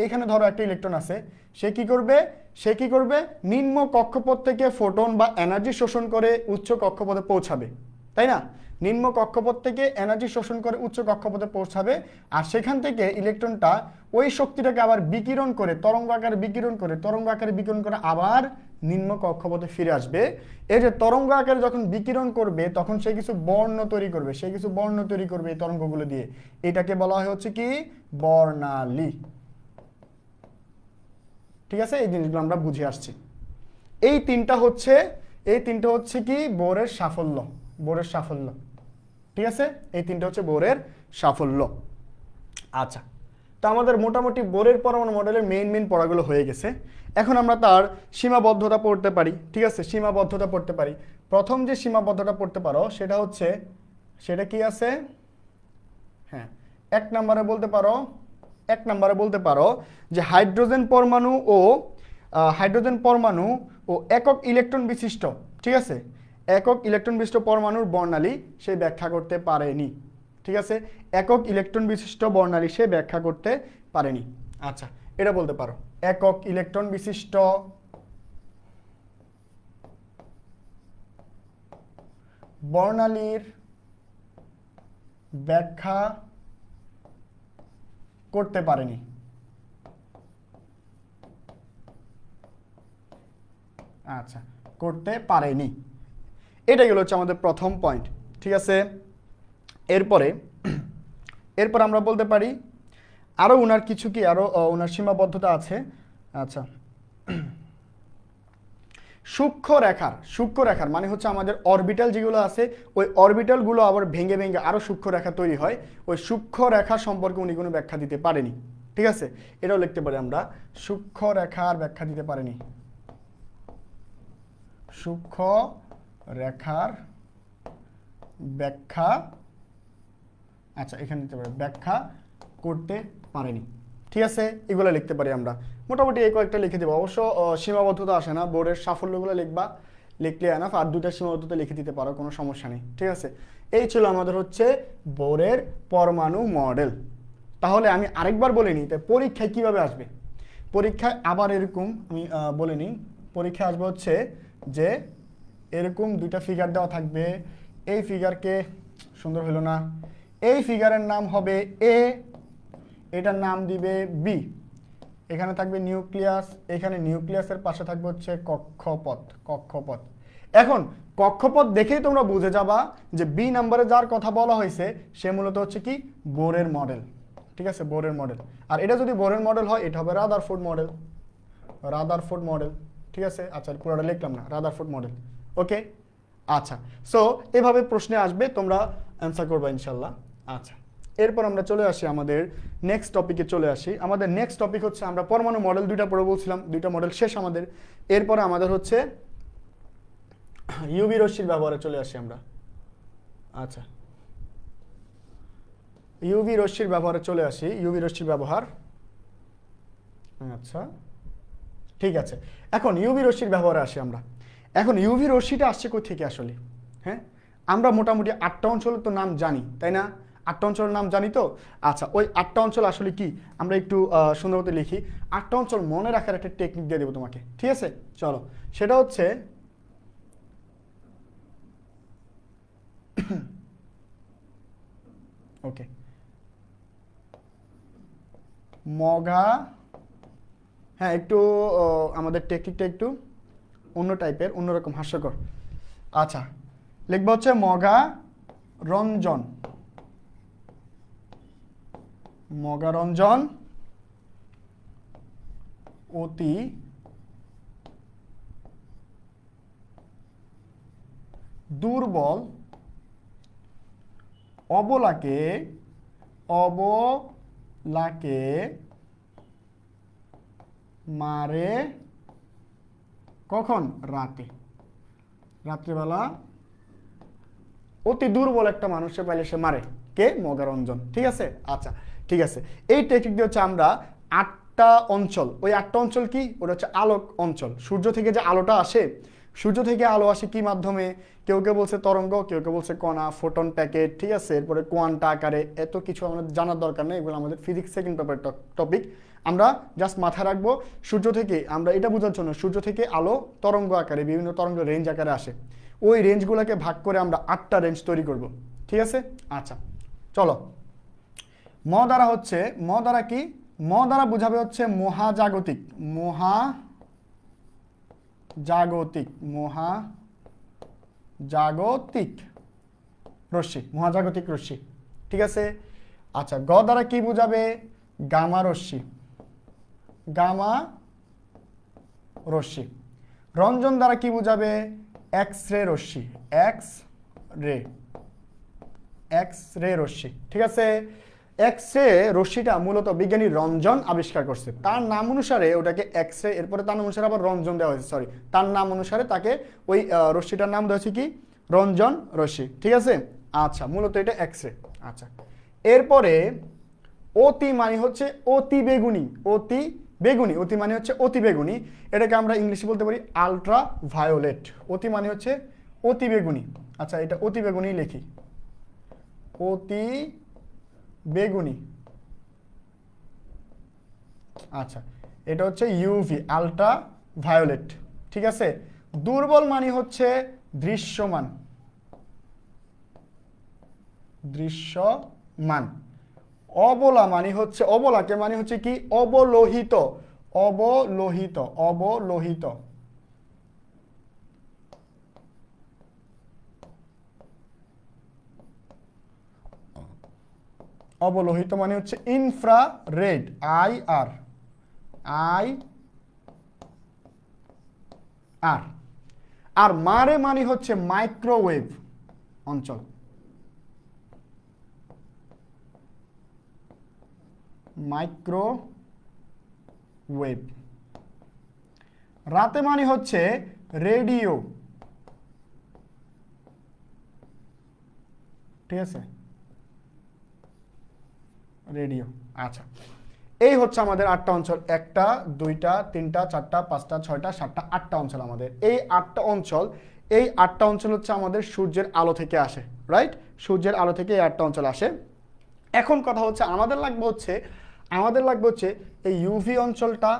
এখানে ধরো একটা ইলেকট্রন আছে, সে কি করবে? নিম্ন কক্ষপথ থেকে ফোটন বা এনার্জি শোষণ করে উচ্চ কক্ষপথে পৌঁছাবে, তাই না? নিম্ন কক্ষপথ থেকে এনার্জি শোষণ করে উচ্চ কক্ষপথে পৌঁছাবে, আর সেখান থেকে ইলেকট্রনটা ওই শক্তিটাকে আবার বিকিরণ করে, তরঙ্গ আকারে বিকিরণ করে আবার নিম্ন কক্ষপথে ফিরে আসবে। এই যে তরঙ্গ আকারে যখন বিকিরণ করবে তখন সে কিছু বর্ণ তৈরি করবে, এই তরঙ্গগুলো দিয়ে। এটাকে বলা হয় হচ্ছে কি? বর্ণালী। ঠিক আছে? এই জিনিসগুলো আমরা বুঝে আসছি। এই তিনটা হচ্ছে কি বোরের সাফল্য। ঠিক আছে? এই তিনটা হচ্ছে বোরের সাফল্য। আচ্ছা, তা আমাদের মোটামুটি বোরের পরমাণু মডেলের মেইন পড়াগুলো হয়ে গেছে। এখন আমরা তার সীমাবদ্ধতা পড়তে পারি, ঠিক আছে? সীমাবদ্ধতা পড়তে পারি। প্রথম যে সীমাবদ্ধতা পড়তে পারো সেটা হচ্ছে, সেটা কি আছে? হ্যাঁ, এক নম্বরে বলতে পারো যে হাইড্রোজেন পরমাণু ও একক ইলেকট্রন বিশিষ্ট, ঠিক আছে, একক ইলেকট্রন বিশিষ্ট পরমাণুর বর্ণালী সে ব্যাখ্যা করতে পারেনি, ঠিক আছে? একক ইলেকট্রন বিশিষ্ট বর্ণালী সে ব্যাখ্যা করতে পারেনি। আচ্ছা, এটা বলতে পারো, একক ইলেকট্রন বিশিষ্ট বর্ণালীর ব্যাখ্যা করতে পারেনি। আচ্ছা, করতে পারেনি, এটাই হচ্ছে আমাদের প্রথম পয়েন্ট, ঠিক আছে? এরপরে আমরা বলতে পারি আরো উনার কিছু কি আরো উনার সীমাবদ্ধতা আছে। আচ্ছা, সূক্ষ্ম রেখার মানে হচ্ছে আমাদের অরবিটাল যেগুলো আছে, ওই অরবিটালগুলো আবার ভেঙে ভেঙে আরো সূক্ষ্ম রেখা তৈরি হয়, ওই সূক্ষ্ম রেখা সম্পর্কে উনি কোনো ব্যাখ্যা দিতে পারেনি, ঠিক আছে? এটাও লিখতে পারি আমরা, সূক্ষ্ম রেখার ব্যাখ্যা দিতে পারেনি, সূক্ষ্ম রেখার ব্যাখ্যা, আচ্ছা এখানে দিতে পারি ব্যাখ্যা করতে পারেনি, ঠিক আছে? এগুলো লিখতে পারি আমরা। মোটামুটি এই কয়েকটা লিখে দেবো, অবশ্য সীমাবদ্ধতা আসে না, বোর্ডের সাফল্যগুলো লিখবা, লিখলে এনাফ, আর দুটা সীমাবদ্ধতা লিখে দিতে পারো, কোনো সমস্যা নেই, ঠিক আছে? এই ছিল আমাদের হচ্ছে বোরের পরমাণু মডেল। তাহলে আমি আরেকবার বলে নিই, তাই পরীক্ষায় কিভাবে আসবে। পরীক্ষায় আবার এরকম আমি বলে নিই, পরীক্ষায় আসবে হচ্ছে যে এরকম দুইটা ফিগার দেওয়া থাকবে, এই ফিগারকে, সুন্দর হলো না, এই ফিগারের নাম হবে এ, এটার নাম দিবে বি, এখানে থাকবে নিউক্লিয়াস, এখানে নিউক্লিয়াসের পাশে থাকবে হচ্ছে কক্ষপথ। এখন কক্ষপথ দেখেই তোমরা বুঝে যাবা যে বি নাম্বারে যার কথা বলা হয়েছে সে মূলত হচ্ছে কি বোরের মডেল, ঠিক আছে? বোরের মডেল। আর এটা যদি বোরের মডেল হয় এটা হবে রাদারফোর্ড মডেল, ঠিক আছে? আচ্ছা, পুরোটা লিখলাম না, রাদারফোর্ড মডেল, ওকে? আচ্ছা, সো এভাবে প্রশ্নে আসবে, তোমরা অ্যান্সার করবে ইনশাল্লাহ। আচ্ছা, এরপর আমরা চলে আসি আমাদের নেক্সট টপিকে আমাদের নেক্সট টপিক হচ্ছে, আমরা পরমাণু মডেল দুইটা পড়ে বলছিলাম, দুইটা মডেল শেষ আমাদের। এরপরে আমাদের হচ্ছে ইউভি রশ্মির ব্যবহারে চলে আসি আমরা। আচ্ছা, ইউভি রশ্মির ব্যবহার, আচ্ছা ঠিক আছে। এখন ইউভি রশ্মির ব্যবহারে আসি আমরা। এখন ইউভি রশ্মিটা আসছে কোথা থেকে আসলে? হ্যাঁ, আমরা মোটামুটি 8টা অঞ্চলের তো নাম জানি, তাই না? 8টা অঞ্চলের নাম জানি তো। আচ্ছা, ওই 8টা অঞ্চল আসলে কি আমরা একটু সুন্দর মতো লিখি। 8টা অঞ্চল মনে রাখার একটা টেকনিক দিয়ে দেবো তোমাকে, ঠিক আছে? চলো, সেটা হচ্ছে ওকে, মগা, হ্যাঁ একটু আমাদের টেকনিকটা একটু অন্য টাইপের, অন্যরকম, হাস্যকর। আচ্ছা, লিখবো হচ্ছে মগা রঞ্জন, অতি দুর্বল, অবলাকে মারে কখন? রাত্রিবেলা অতি দুর্বল একটা মানুষে পাইলে সে মারে, কে? মগারঞ্জন, ঠিক আছে? আচ্ছা ঠিক আছে, এই টেকনিক দিয়ে হচ্ছে আমরা 8টা অঞ্চল, ওই 8টা অঞ্চল কি, ওটা হচ্ছে আলোক অঞ্চল। সূর্য থেকে যে আলোটা আসে, সূর্য থেকে আলো আসে কি মাধ্যমে? কেউ কেউ বলছে তরঙ্গ, কেউ কেউ বলছে কণা, ফোটন প্যাকেট, ঠিক আছে? এরপরে কোয়ান্টা আকারে, এত কিছু আমাদের জানার দরকার নেই, এগুলো আমাদের ফিজিক্স সেকেন্ড পেপার টপিক। আমরা জাস্ট মাথায় রাখবো সূর্য থেকে, আমরা এটা বোঝার জন্য সূর্য থেকে আলো তরঙ্গ আকারে, বিভিন্ন তরঙ্গ রেঞ্জ আকারে আসে, ওই রেঞ্জগুলোকে ভাগ করে আমরা 8টা রেঞ্জ তৈরি করব, ঠিক আছে? আচ্ছা চলো, ম দ্বারা কি? ম দ্বারা বোঝাবে হচ্ছে মহাজাগতিক রশ্মি, ঠিক আছে? আচ্ছা, গ দ্বারা কি বোঝাবে? গামা রশ্মি। রঞ্জন দ্বারা কি বোঝাবে? এক্স রে রশ্মি, ঠিক আছে? এক্স রে রশ্মিটা মূলত বিজ্ঞানী রঞ্জন আবিষ্কার করছে, তার নাম অনুসারে ওটাকে এক্স রে, এরপরে তার নাম অনুসারে আবার রঞ্জন দেওয়া হয়েছে, সরি তার নাম অনুসারে তাকে ওই রশ্মিটার নাম দেওয়া হয়েছে কি রঞ্জন রশ্মি, ঠিক আছে। আচ্ছা, মূলত এটা এক্স রে। আচ্ছা, এরপরে অতি মানে হচ্ছে অতি বেগুনি, অতি বেগুনি, অতি মানে হচ্ছে অতি বেগুনি, এটাকে আমরা ইংলিশে বলতে পারি আলট্রা ভায়োলেট। অতি মানে হচ্ছে অতি বেগুনি। আচ্ছা, এটা অতি বেগুনি লিখি, অতি বেগুনি। আচ্ছা, এটা হচ্ছে ইউভি, আলট্রা ভায়োলেট, ঠিক আছে। দুর্বল মানে হচ্ছে দৃশ্যমান, দৃশ্যমান। অবলা মানে হচ্ছে, অবলাকে মানে হচ্ছে কি অবলোহিত, অবলোহিত, অবলোহিত। অবলোহিত মানে হচ্ছে ইনফ্রারেড, আই আর, আই আর। আর মারে মানে হচ্ছে মাইক্রোওয়েভ অঞ্চল, মাইক্রোওয়েভ। রাতে মানে হচ্ছে রেডিও, ঠিক আছে, রেডিও। আচ্ছা, এই হচ্ছে আমাদের 8টা অঞ্চল, 1টা 2টা 3টা 4টা 5টা 6টা 7টা 8টা অঞ্চল আমাদের। এই 8টা অঞ্চল, এই 8টা অঞ্চল হচ্ছে আমাদের সূর্যের আলো থেকে আসে, রাইট? সূর্যের আলো থেকে এই 8টা অঞ্চল আসে। এখন কথা হচ্ছে আমাদের লাগবে হচ্ছে এই ইউভি অঞ্চলটা,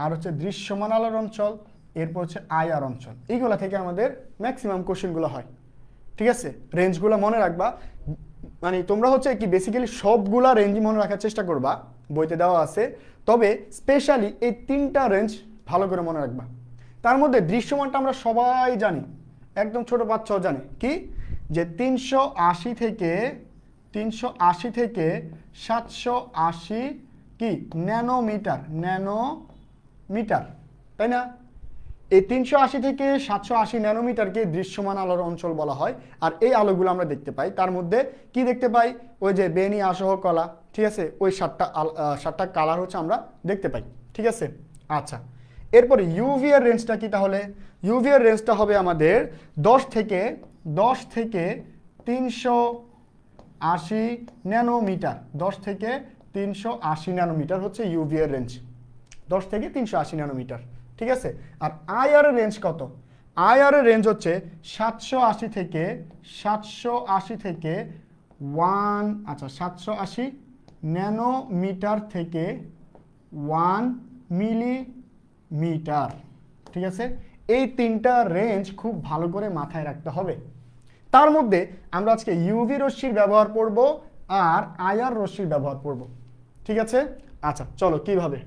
আর হচ্ছে দৃশ্যমান আলোর অঞ্চল, এরপর হচ্ছে আইআর অঞ্চল। এইগুলা থেকে আমাদের ম্যাক্সিমাম কোশ্চেনগুলো হয়, ঠিক আছে। রেঞ্জগুলো মনে রাখবা, মানে তোমরা হচ্ছে কি বেসিক্যালি সবগুলা রেঞ্জই মনে রাখার চেষ্টা করবা, বইতে দেওয়া আছে, তবে স্পেশালি এই 3টা রেঞ্জ ভালো করে মনে রাখবা। তার মধ্যে দৃশ্যমানটা আমরা সবাই জানি, একদম ছোট বাচ্চাও জানে কি, যে 380 থেকে 780 কি ন্যানোমিটার, ন্যানোমিটার, তাই না? এই 380 থেকে 780 ন্যানোমিটারকে দৃশ্যমান আলোর অঞ্চল বলা হয়। আর এই আলোগুলো আমরা দেখতে পাই, তার মধ্যে কি দেখতে পাই, ওই যে বেনি আসহ কলা, ঠিক আছে, ওই 7টা কালার হচ্ছে আমরা দেখতে পাই, ঠিক আছে। আচ্ছা, এরপরে ইউভি এর রেঞ্জটা কি তাহলে? ইউভি এর রেঞ্জটা হবে আমাদের 10 থেকে 380 ন্যানোমিটার, 10 থেকে 380 ন্যানোমিটার হচ্ছে ইউভি এর রেঞ্জ, 10 থেকে 380 ন্যানোমিটার, ঠিক আছে। আর আইআর এর রেঞ্জ কত? আইআর এর রেঞ্জ হচ্ছে 780 থেকে 780 ন্যানোমিটার থেকে 1 মিলিমিটার, ঠিক আছে। এই 3টা রেঞ্জ খুব ভালো করে মাথায় রাখতে হবে। তার মধ্যে আমরা আজকে ইউভি রশ্মির ব্যবহার করব আর আইআর রশ্মির ব্যবহার করব, ঠিক আছে। আচ্ছা, চলো কিভাবে।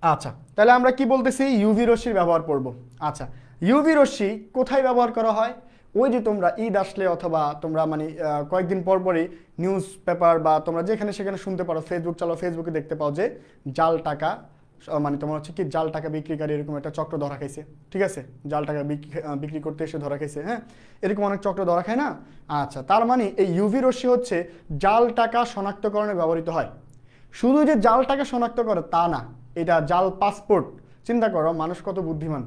আচ্ছা, তাহলে আমরা কি বলতেছি, ইউভি রশ্মির ব্যবহার করব। আচ্ছা, ইউভি রশ্মি কোথায় ব্যবহার করা হয়? ওই যে তোমরা ঈদ আসলে অথবা তোমরা মানে কয়েকদিন পর পরই নিউজ পেপার বা তোমরা যেখানে সেখানে শুনতে পারো, ফেসবুক চালাও, ফেসবুকে দেখতে পাও যে জাল টাকা, মানে তোমার হচ্ছে কি জাল টাকা বিক্রিকারী এরকম একটা চক্র ধরা খাইছে, ঠিক আছে। জাল টাকা বিক্রি করতে এসে ধরা খাইছে, হ্যাঁ, এরকম অনেক চক্র ধরা খায় না। আচ্ছা, তার মানে এই ইউভি রশ্মি হচ্ছে জাল টাকা শনাক্তকরণে ব্যবহৃত হয়। শুধু যে জাল টাকা শনাক্ত করে তা না, এটা জাল পাসপোর্ট, চিন্তা করো মানুষ কত বুদ্ধিমান,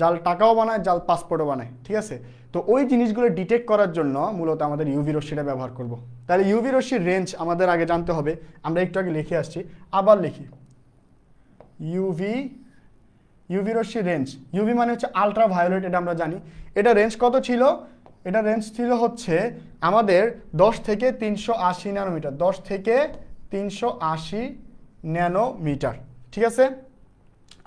জাল টাকাও বানায়, জাল পাসপোর্টও বানায়, ঠিক আছে। তো ওই জিনিসগুলো ডিটেক্ট করার জন্য মূলত আমাদের ইউভি রশ্মিটা ব্যবহার করব। তাহলে ইউভি রশ্মির রেঞ্জ আমাদের আগে জানতে হবে, আমরা একটু আগে লিখে আসছি, আবার লিখি। ইউভি রশ্মির রেঞ্জ, ইউভি মানে হচ্ছে আলট্রা ভায়োলেট, এটা আমরা জানি। এটা রেঞ্জ কত ছিল? এটা রেঞ্জ ছিল হচ্ছে আমাদের 10 থেকে 380 ন্যানোমিটার, 10 থেকে 380 ন্যানোমিটার, ঠিক আছে।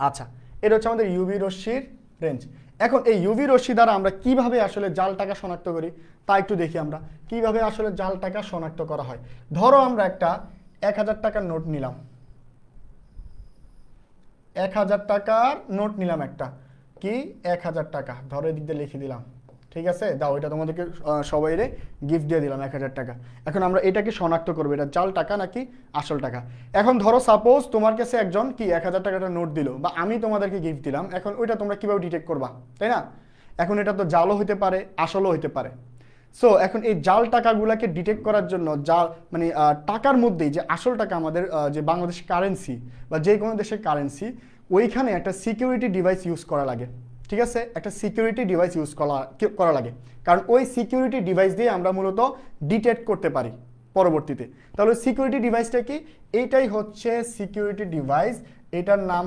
আচ্ছা, এটা হচ্ছে আমাদের ইউভি রশ্মির রেঞ্জ। এখন এই ইউভি রশ্মি দ্বারা আমরা কিভাবে আসলে জাল টাকা শনাক্ত করি তা একটু দেখি আমরা কিভাবে আসলে জাল টাকা শনাক্ত করা হয়। ধরো আমরা একটা 1000 টাকার নোট নিলাম, 1000 টাকার নোট নিলাম একটা, কি 1000 টাকা, ধরো এদিক দিয়ে লিখে দিলাম, ঠিক আছে। দাও, এটা তোমাদেরকে সবাইরে গিফট দিয়ে দিলাম 1000 টাকা। এখন আমরা এটাকে শনাক্ত করবো, এটা জাল টাকা নাকি আসল টাকা। এখন ধরো সাপোজ তোমার কাছে একজন কি 1000 টাকাটা নোট দিল, বা আমি তোমাদেরকে গিফট দিলাম, এখন ওইটা তোমরা কিভাবে ডিটেক্ট করবা, তাই না? এখন এটা তো জালও হতে পারে, আসলও হতে পারে। সো এখন এই জাল টাকাগুলোকে ডিটেক্ট করার জন্য জাল মানে টাকার মধ্যেই যে আসল টাকা আমাদের যে বাংলাদেশের কারেন্সি বা যে কোনো দেশের কারেন্সি, ওইখানে একটা সিকিউরিটি ডিভাইস ইউজ করা লাগে। ঠিক আছে, একটা সিকিউরিটি ডিভাইস ইউজ করা লাগে, কারণ ওই সিকিউরিটি ডিভাইস দিয়ে আমরা মূলত ডিটেক্ট করতে পারি পরবর্তীতে। তাহলে সিকিউরিটি ডিভাইসটা কি? এইটাই হচ্ছে সিকিউরিটি ডিভাইস। এটার নাম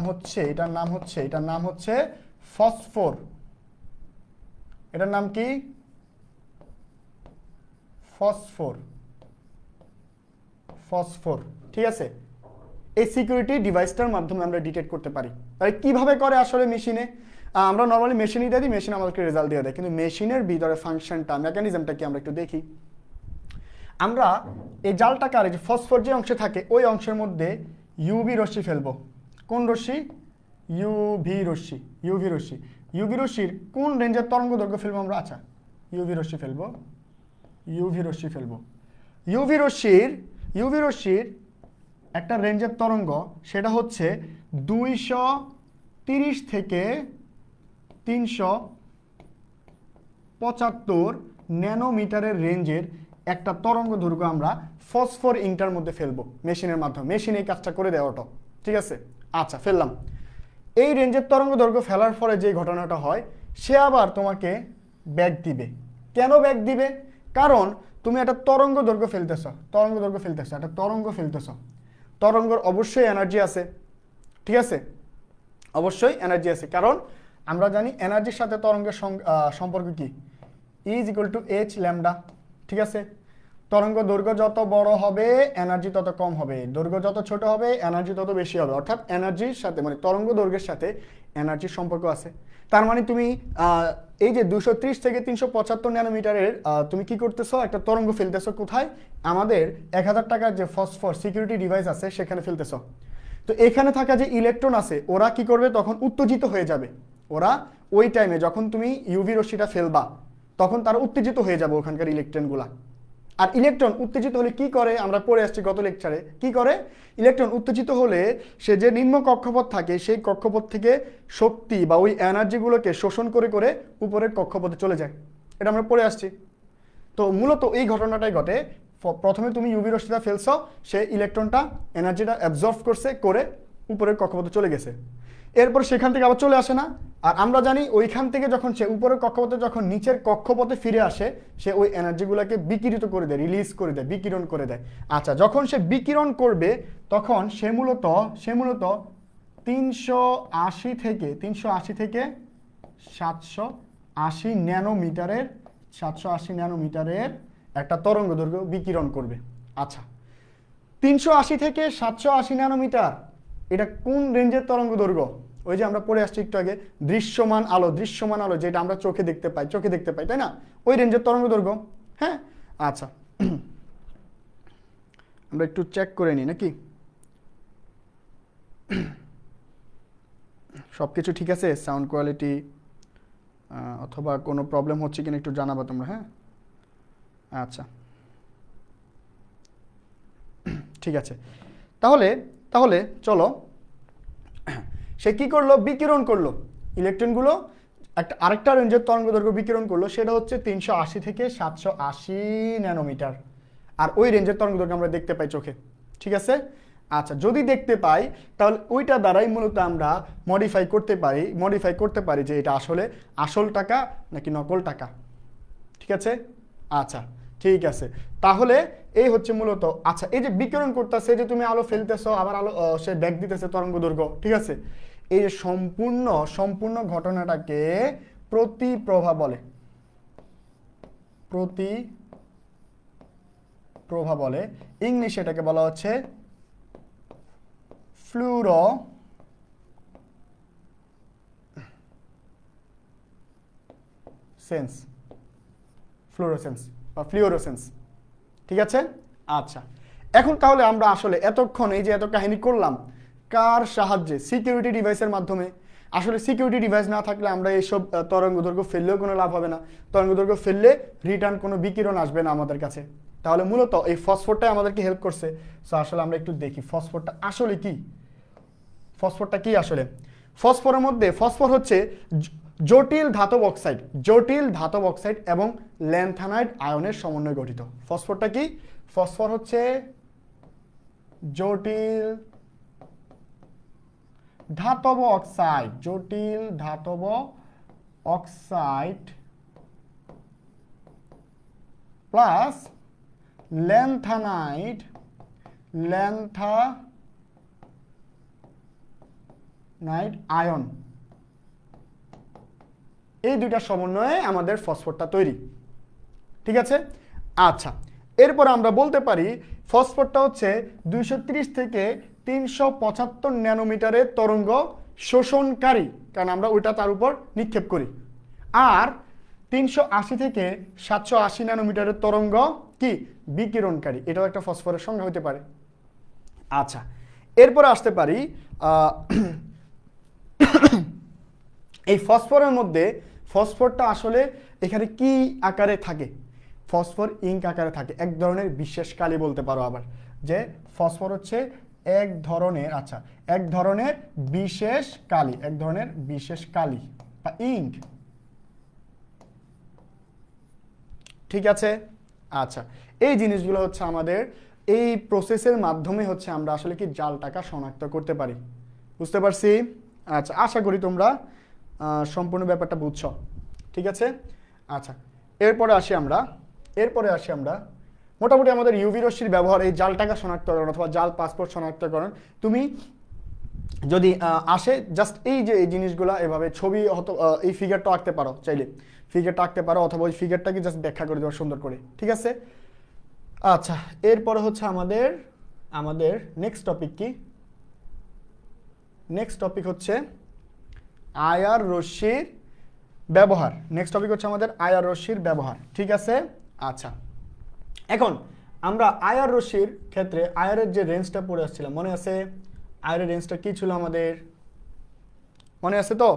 হচ্ছে ফসফর। এটার নাম কি? ফসফর। ঠিক আছে, এই সিকিউরিটি ডিভাইসটার মাধ্যমে আমরা ডিটেক্ট করতে পারি। তাহলে কিভাবে করে আসলে মেশিনে? আমরা নর্মালি মেশিনই দিয়ে দিই, মেশিন আমাদেরকে রেজাল্ট দিয়ে দেয়, কিন্তু মেশিনের ভিতরে ফাংশনটা, মেকানিজমটা কি আমরা একটু দেখি। আমরা এই জাল টাকার যে ফসফর যে অংশে থাকে ওই অংশের মধ্যে ইউভি রশ্মি ফেলবো। কোন রশ্মি? ইউভি রশ্মি। ইউভি রশ্মির কোন রেঞ্জের তরঙ্গ দৈর্ঘ্য ফেলবো আমরা? আচ্ছা, ইউভি রশ্মি ফেলবো। ইউভি রশ্মির একটা রেঞ্জের তরঙ্গ, সেটা হচ্ছে 230 থেকে 375 ন্যানোমিটারের রেঞ্জের একটা তরঙ্গ দৈর্ঘ্য আমরা ফসফর ইঙ্কটার মধ্যে ফেলবো মেশিনের মাধ্যমে। মেশিন এই কাজটা করে দেয় অটো। ঠিক আছে, আচ্ছা ফেললাম। এই রেঞ্জের তরঙ্গ দৈর্ঘ্য ফেলার পরে যে ঘটনাটা হয়, সে আবার তোমাকে ব্যাক দিবে। কেন ব্যাক দিবে? কারণ তুমি একটা তরঙ্গ দৈর্ঘ্য ফেলতেছ, একটা তরঙ্গ ফেলতেছ। তরঙ্গর অবশ্যই এনার্জি আছে। ঠিক আছে, অবশ্যই এনার্জি আছে, কারণ আমরা জানি এনার্জির সাথে তরঙ্গের সম্পর্ক কি? E=h lambda. ঠিক আছে, তরঙ্গ দৈর্ঘ্য যত বড় হবে এনার্জি তত কম হবে, দৈর্ঘ্য যত ছোট হবে এনার্জি তত বেশি হবে। অর্থাৎ এনার্জির সাথে মানে তরঙ্গ দৈর্ঘ্যের সাথে এনার্জির সম্পর্ক আছে। তার মানে তুমি এই যে 230 থেকে 375 ন্যানোমিটারের তুমি কি করতেছো? একটা তরঙ্গ ফেলতেছো। কোথায়? আমাদের 1000 টাকার যে ফসফর সিকিউরিটি ডিভাইস আছে সেখানে ফেলতেছো। তো এখানে থাকা যে ইলেকট্রন আছে ওরা কি করবে? তখন উত্তেজিত হয়ে যাবে। ওরা ওই টাইমে যখন তুমি ইউভি রশ্মিটা ফেলবা তখন তারা উত্তেজিত হয়ে যাবে ওখানকার ইলেকট্রনগুলা। আর ইলেকট্রন উত্তেজিত হলে কি করে? আমরা পড়ে আসছি গত লেকচারে। কি করে? ইলেকট্রন উত্তেজিত হলে সে যে নিম্ন কক্ষপথ থাকে সেই কক্ষপথ থেকে শক্তি বা ওই এনার্জিগুলোকে শোষণ করে করে উপরের কক্ষপথে চলে যায়। এটা আমরা পড়ে আসছি। তো মূলত এই ঘটনাটাই ঘটে। প্রথমে তুমি ইউভি রশ্মিটা ফেলছো, সে ইলেকট্রনটা এনার্জিটা অ্যাবজর্ব করছে, করে উপরের কক্ষপথে চলে গেছে। এরপর সেখান থেকে আবার চলে আসে না। আর আমরা জানি ওইখান থেকে যখন সে উপরের কক্ষপথে যখন নিচের কক্ষপথে ফিরে আসে, সে ওই এনার্জিগুলোকে বিকিরিত করে দেয়, রিলিজ করে দেয়, বিকিরণ করে দেয়। আচ্ছা, যখন সে বিকিরণ করবে তখন সে মূলত 380 থেকে 780 ন্যানোমিটারের একটা তরঙ্গ দৈর্ঘ্য বিকিরণ করবে। আচ্ছা, 380 থেকে 780 ন্যানোমিটার, এটা কোন রেঞ্জের তরঙ্গ দৈর্ঘ্য? ওই যে আমরা পড়ে আসছি একটু আগে, দৃশ্যমান আলো যেটা আমরা চোখে দেখতে পাই, তাই না? ওই রেঞ্জের তরঙ্গ দৈর্ঘ্য। হ্যাঁ, আচ্ছা আমরা একটু চেক করে নিই নাকি সব কিছু ঠিক আছে, সাউন্ড কোয়ালিটি অথবা কোনো প্রবলেম হচ্ছে কিনা একটু জানাবা তোমরা। হ্যাঁ, আচ্ছা ঠিক আছে। তাহলে চলো, সে কি করলো? বিকিরণ করলো ইলেকট্রনগুলো, আরেকটা রেঞ্জের তরঙ্গ দৈর্ঘ্য বিকিরণ করলো, সেটা হচ্ছে 380 থেকে 780 ন্যানোমিটার। আর ওই রেঞ্জের তরঙ্গ দৈর্ঘ্য আমরা দেখতে পাই চোখে। ঠিক আছে, আচ্ছা যদি দেখতে পাই তাহলে ওইটা দ্বারাই মূলত আমরা মডিফাই করতে পারি যে এটা আসলে আসল টাকা নাকি নকল টাকা। ঠিক আছে, আচ্ছা ঠিক আছে। তাহলে এই হচ্ছে মূলত, আচ্ছা এই যে বিকিরণ করতেছে, যে তুমি আলো ফেলতেছো আবার আলো সে ব্যাক দিতেছে তরঙ্গ দৈর্ঘ্য। ঠিক আছে, এই যে সম্পূর্ণ ঘটনাটাকে প্রতিপ্রভা বলে। ইংলিশে এটাকে বলা হচ্ছে ফ্লুরোসেন্স। ঠিক আছে, আচ্ছা এখন তাহলে আমরা আসলে এতক্ষণ এই যে এত কাহিনী করলাম কার সাহায্যে? সিকিউরিটি ডিভাইসের মাধ্যমে। আসলে সিকিউরিটি ডিভাইস না থাকলে আমরা এইসব তরঙ্গ দৈর্ঘ্য ফেললেও কোনো লাভ হবে না। তরঙ্গ দৈর্ঘ্য ফেললে রিটার্ন কোনো বিকিরণ আসবে না আমাদের কাছে। তাহলে মূলত এই ফসফরটাই আমাদেরকে হেল্প করছে। সো আসলে আমরা একটু দেখি ফসফরটা আসলে কি। ফসফর হচ্ছে জটিল ধাতব অক্সাইড এবং ল্যান্থানাইড আয়নের সমন্বয়ে গঠিত। ফসফরটা কি? ফসফর হচ্ছে জটিল ধাতব অক্সাইড প্লাস ল্যান্থানাইড আয়ন, এই দুইটা সমন্বয়ে আমাদের ফসফরটা তৈরি। ঠিক আছে? আচ্ছা, এরপর আমরা বলতে পারি ফসফরটা হচ্ছে 230 থেকে 375 ন্যানোমিটারের তরঙ্গ শোষণকারী, কারণ আমরা ওইটা তার উপর নিক্ষেপ করি। আর 380 থেকে 780 ন্যানোমিটারের তরঙ্গ কি? বিকিরণকারী। এটাও একটা ফসফরের সংজ্ঞা হতে পারে। আচ্ছা, এরপরে আসতে পারি এই ফসফরের মধ্যে ফসফরটা আসলে এখানে কি আকারে থাকে? ফসফর ইঙ্ক আকারে থাকে, এক ধরনের বিশেষ কালি বলতে পারো আবার, যে ফসফর হচ্ছে এক ধরনের বিশেষ কালি বা ইঙ্ক। ঠিক আছে? আচ্ছা, এই জিনিসগুলো হচ্ছে আমাদের এই প্রসেসের মাধ্যমে হচ্ছে আমরা আসলে কি জালটাকে শনাক্ত করতে পারি। বুঝতে পারছি? আচ্ছা, আশা করি তোমরা সম্পূর্ণ ব্যাপারটা বুঝছো। ঠিক আছে? আচ্ছা, এরপরে আসি আমরা মোটামুটি আমাদের ইউভি রশ্মির ব্যবহার, এই জালটাকে শনাক্তকরণ অথবা জাল পাসপোর্ট শনাক্তকরণ। তুমি যদি আসে জাস্ট এই যে এই জিনিসগুলো এভাবে ছবি হয়তো এই ফিগারটা আঁকতে পারো, চাইলে ফিগারটা আঁকতে পারো অথবা ওই ফিগারটাকে জাস্ট ব্যাখ্যা করে দেওয়া সুন্দর করে। ঠিক আছে? আচ্ছা, এরপরে হচ্ছে আমাদের নেক্সট টপিক কি? নেক্সট টপিক হচ্ছে আইআর রশ্মির ব্যবহার। ঠিক আছে? আচ্ছা, এখন আমরা আইআর রশ্মির ক্ষেত্রে আইআরের যে রেঞ্জটা পড়ে আসছিলাম, মনে আছে? আইআরের রেঞ্জটা কি ছিল আমাদের? মনে আছে তো?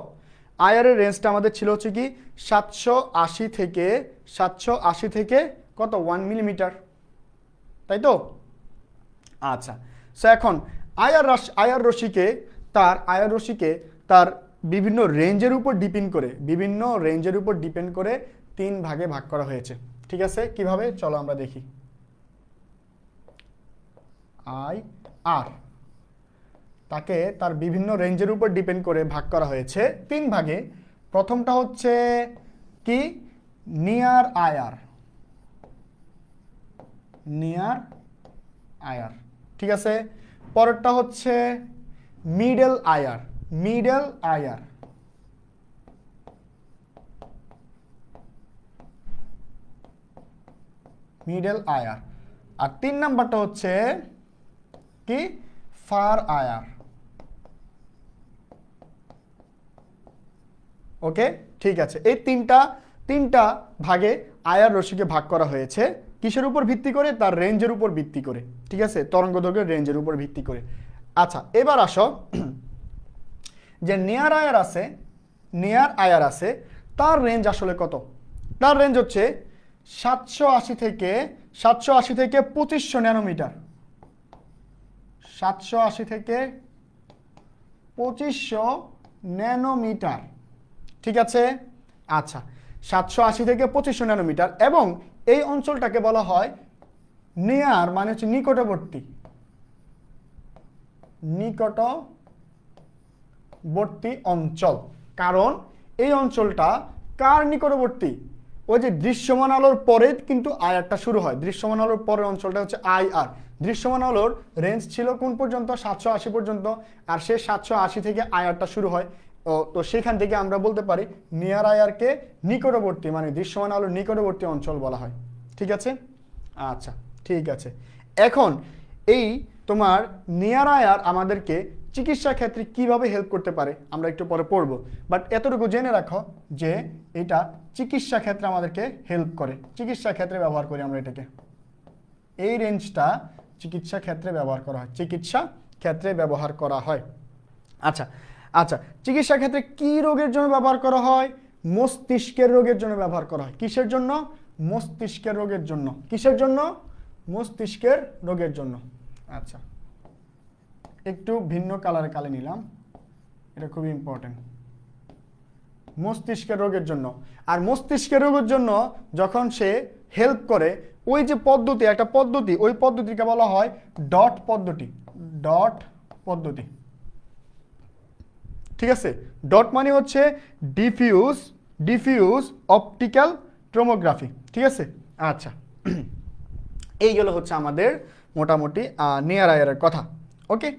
আইআরের রেঞ্জটা আমাদের ছিল হচ্ছে কি 780 থেকে কত 1 মিলিমিটার, তাই তো? আচ্ছা, সো এখন আইআর রশ্মিকে তার বিভিন্ন রেঞ্জের উপর ডিপেন্ড করে 3 ভাগে ভাগ করা হয়েছে। ঠিক আছে? কিভাবে? চলো আমরা দেখি। আইআর তাকে তার বিভিন্ন রেঞ্জের উপর ডিপেন্ড করে ভাগ করা হয়েছে 3 ভাগে। প্রথমটা হচ্ছে কি? Near IR. ঠিক আছে? পরেরটা হচ্ছে মিডল আইআর। আর 3 নাম্বারটা হচ্ছে কি? Fur IR. ওকে, ঠিক আছে। এই তিনটা ভাগে আইআর রশ্মিকে ভাগ করা হয়েছে। কিসের উপর ভিত্তি করে? তার রেঞ্জের উপর ভিত্তি করে। ঠিক আছে? তরঙ্গদৈর্ঘ্যের রেঞ্জের উপর ভিত্তি করে। আচ্ছা, এবার আসো যে নিয়ার আইআর আছে, তার রেঞ্জ আসলে কত? তার রেঞ্জ হচ্ছে 780 থেকে 2500 ন্যানোমিটার। 780 থেকে 2500 ন্যানোমিটার। ঠিক আছে? আচ্ছা, 780 থেকে 2500 ন্যানোমিটার, এবং এই অঞ্চলটাকে বলা হয় নিয়ার, মানে হচ্ছে নিকটবর্তী অঞ্চল। কারণ এই অঞ্চলটা কার নিকটবর্তী? ওই যে দৃশ্যমান আলোর পরে কিন্তু আইআরটা শুরু হয়। দৃশ্যমান আলোর পরের অঞ্চলটা হচ্ছে আইআর। দৃশ্যমান আলোর রেঞ্জ ছিল কোন পর্যন্ত? 780 পর্যন্ত। আর সে 780 থেকে আইআরটা শুরু হয়। তো সেখান থেকে আমরা বলতে পারি নিয়ার আইআরকে নিকটবর্তী, মানে দৃশ্যমান আলোর নিকটবর্তী অঞ্চল বলা হয়। ঠিক আছে? আচ্ছা, ঠিক আছে। এখন এই তোমার নিয়ার আইআর আমাদেরকে চিকিৎসা ক্ষেত্রে কিভাবে হেল্প করতে পারে আমরা একটু পরে পড়ব, বাট এতটুকু জেনে রাখো যে এটা চিকিৎসা ক্ষেত্রে আমাদেরকে হেল্প করে। চিকিৎসা ক্ষেত্রে ব্যবহার করি আমরা এটাকে। এই রেঞ্জটা চিকিৎসা ক্ষেত্রে ব্যবহার করা হয়। আচ্ছা, চিকিৎসা ক্ষেত্রে কি রোগের জন্য ব্যবহার করা হয়? মস্তিষ্কের রোগের জন্য ব্যবহার করা হয়। কিসের জন্য? মস্তিষ্কের রোগের জন্য। কিসের জন্য? মস্তিষ্কের রোগের জন্য। আচ্ছা, একটু ভিন্ন কালারে নিলাম, এটা খুবই ইম্পর্টেন্ট। মস্তিষ্কের রোগের জন্য। আর মস্তিষ্কের রোগের জন্য যখন সে হেল্প করে, ওই যে পদ্ধতি, একটা পদ্ধতি, ওই পদ্ধতিকে বলা হয় ডট পদ্ধতি। ডট পদ্ধতি, ঠিক আছে। ডট মানে হচ্ছে ডিফিউজ অপটিক্যাল ট্রোমোগ্রাফি, ঠিক আছে। আচ্ছা, এইগুলো হচ্ছে আমাদের মোটামুটি নিয়ার আয়ারের কথা। ওকে,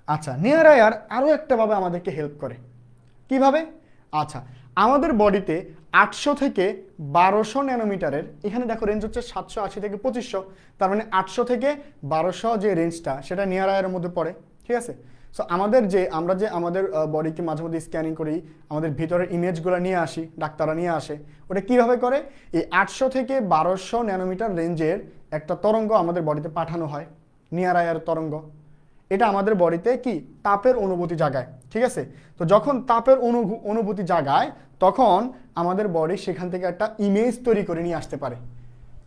আচ্ছা, নিয়ার আয়ার আরও একটাভাবে আমাদেরকে হেল্প করে। কিভাবে? আচ্ছা, আমাদের বডিতে 800 থেকে 1200 ন্যানোমিটারের, এখানে দেখো রেঞ্জ হচ্ছে 780 থেকে 2500, তার মানে 800 থেকে 1200 যে রেঞ্জটা, সেটা নিয়ার আয়ারের মধ্যে পড়ে, ঠিক আছে। সো আমরা যে আমাদের বডিকে মাঝে মধ্যে স্ক্যানিং করি, আমাদের ভিতরের ইমেজগুলো নিয়ে আসি, ডাক্তাররা নিয়ে আসে, ওটা কিভাবে করে? এই 800 থেকে 1200 ন্যানোমিটার রেঞ্জের একটা তরঙ্গ আমাদের বডিতে পাঠানো হয়, নিয়ার আয়ার তরঙ্গ। এটা আমাদের বডিতে কি তাপের অনুভূতি জাগায়, ঠিক আছে। তো যখন তাপের অনুভূতি জাগায়, তখন আমাদের বডি সেখান থেকে একটা ইমেজ তৈরি করে নিয়ে আসতে পারে,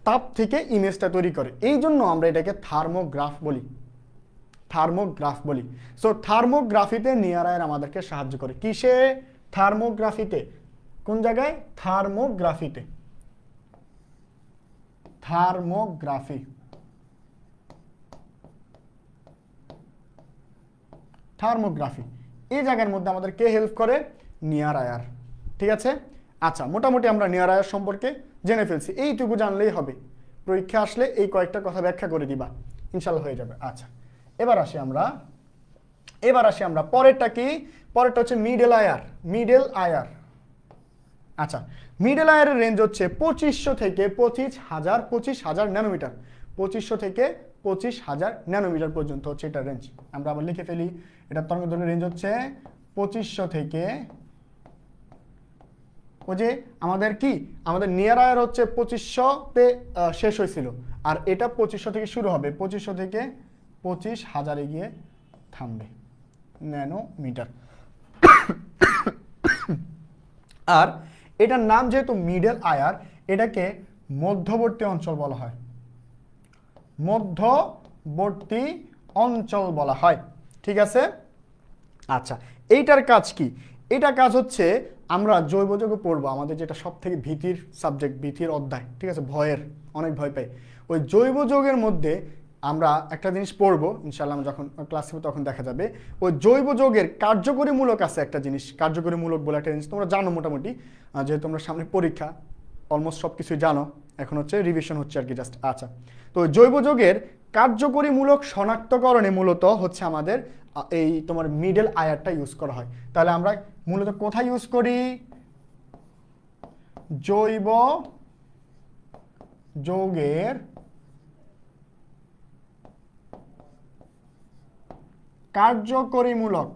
তাপ থেকে ইমেজটা তৈরি করে। এই জন্য আমরা এটাকে থার্মোগ্রাফ বলি, থার্মোগ্রাফ বলি। সো থার্মোগ্রাফিতে নিয়ার আয়ার আমাদেরকে সাহায্য করে। কিসে? থার্মোগ্রাফিতে। কোন জায়গায়? থার্মোগ্রাফিতে। থার্মোগ্রাফি, থার্মোগ্রাফি, এই জায়গার মধ্যে আমাদের কে হেল্প করে? নিয়ার আয়ার, ঠিক আছে। আচ্ছা, মোটামুটি আমরা নিয়ার আয়ার সম্পর্কে জেনে ফেলছি, এইটুকু জানলেই হবে। পরীক্ষা আসলে এই কয়েকটা কথা ব্যাখ্যা করে দিবা, ইনশাল্লাহ হয়ে যাবে। আচ্ছা, এবার আসি আমরা পরেরটা কি? পরেরটা হচ্ছে মিডল আয়ার। মিডল আয়ার, আচ্ছা, মিডল আয়ারের রেঞ্জ হচ্ছে 2500 থেকে 25,000 ন্যানোমিটার। 2500 থেকে 25,000 ন্যানোমিটার পর্যন্ত হচ্ছে এটা রেঞ্জ। আমরা আবার লিখে ফেলি, এটা তরঙ্গদৈর্ঘ্যের রেঞ্জ হচ্ছে 2500 থেকে, ওই যে আমাদের নিয়ার আয়ার হচ্ছে 2500-তে শেষ হয়েছিল, আর এটা 2500 থেকে শুরু হবে, 2500 থেকে 25,000-এ গিয়ে থামবে, ন্যানোমিটার। আর এটার নাম যেহেতু মিডল আয়ার, এটাকে মধ্যবর্তী অঞ্চল বলা হয়, মধ্যবর্তী অঞ্চল বলা হয়, ঠিক আছে। আচ্ছা, এইটার কাজ কি? এটার কাজ হচ্ছে আমরা জৈব যৌগ পড়বো, আমাদের যেটা সব থেকে ভীতির সাবজেক্ট, ভীতির অধ্যায়, ঠিক আছে, ভয়ের, অনেক ভয় পাই। ওই জৈব যৌগের মধ্যে আমরা একটা জিনিস পড়বো, ইনশাআল্লাহ যখন ক্লাস হবে তখন দেখা যাবে। ওই জৈব যৌগের কার্যকরীমূলক আছে একটা জিনিস, কার্যকরীমূলক বলে একটা জিনিস তোমরা জানো মোটামুটি, যেহেতু তোমরা সামনে পরীক্ষা, অলমোস্ট সব কিছুই জানো, এখন হচ্ছে রিভিশন হচ্ছে আর কি জাস্ট। আচ্ছা, তো জৈব যৌগের কার্যকরীমূলক শনাক্তকরণে মূলত হচ্ছে আমাদের এই তোমার মিডল আয়ারটা ইউজ করা হয়। তাহলে আমরা মূলত কোথায় ইউজ করি? জৈব যৌগের কার্যকরীমূলক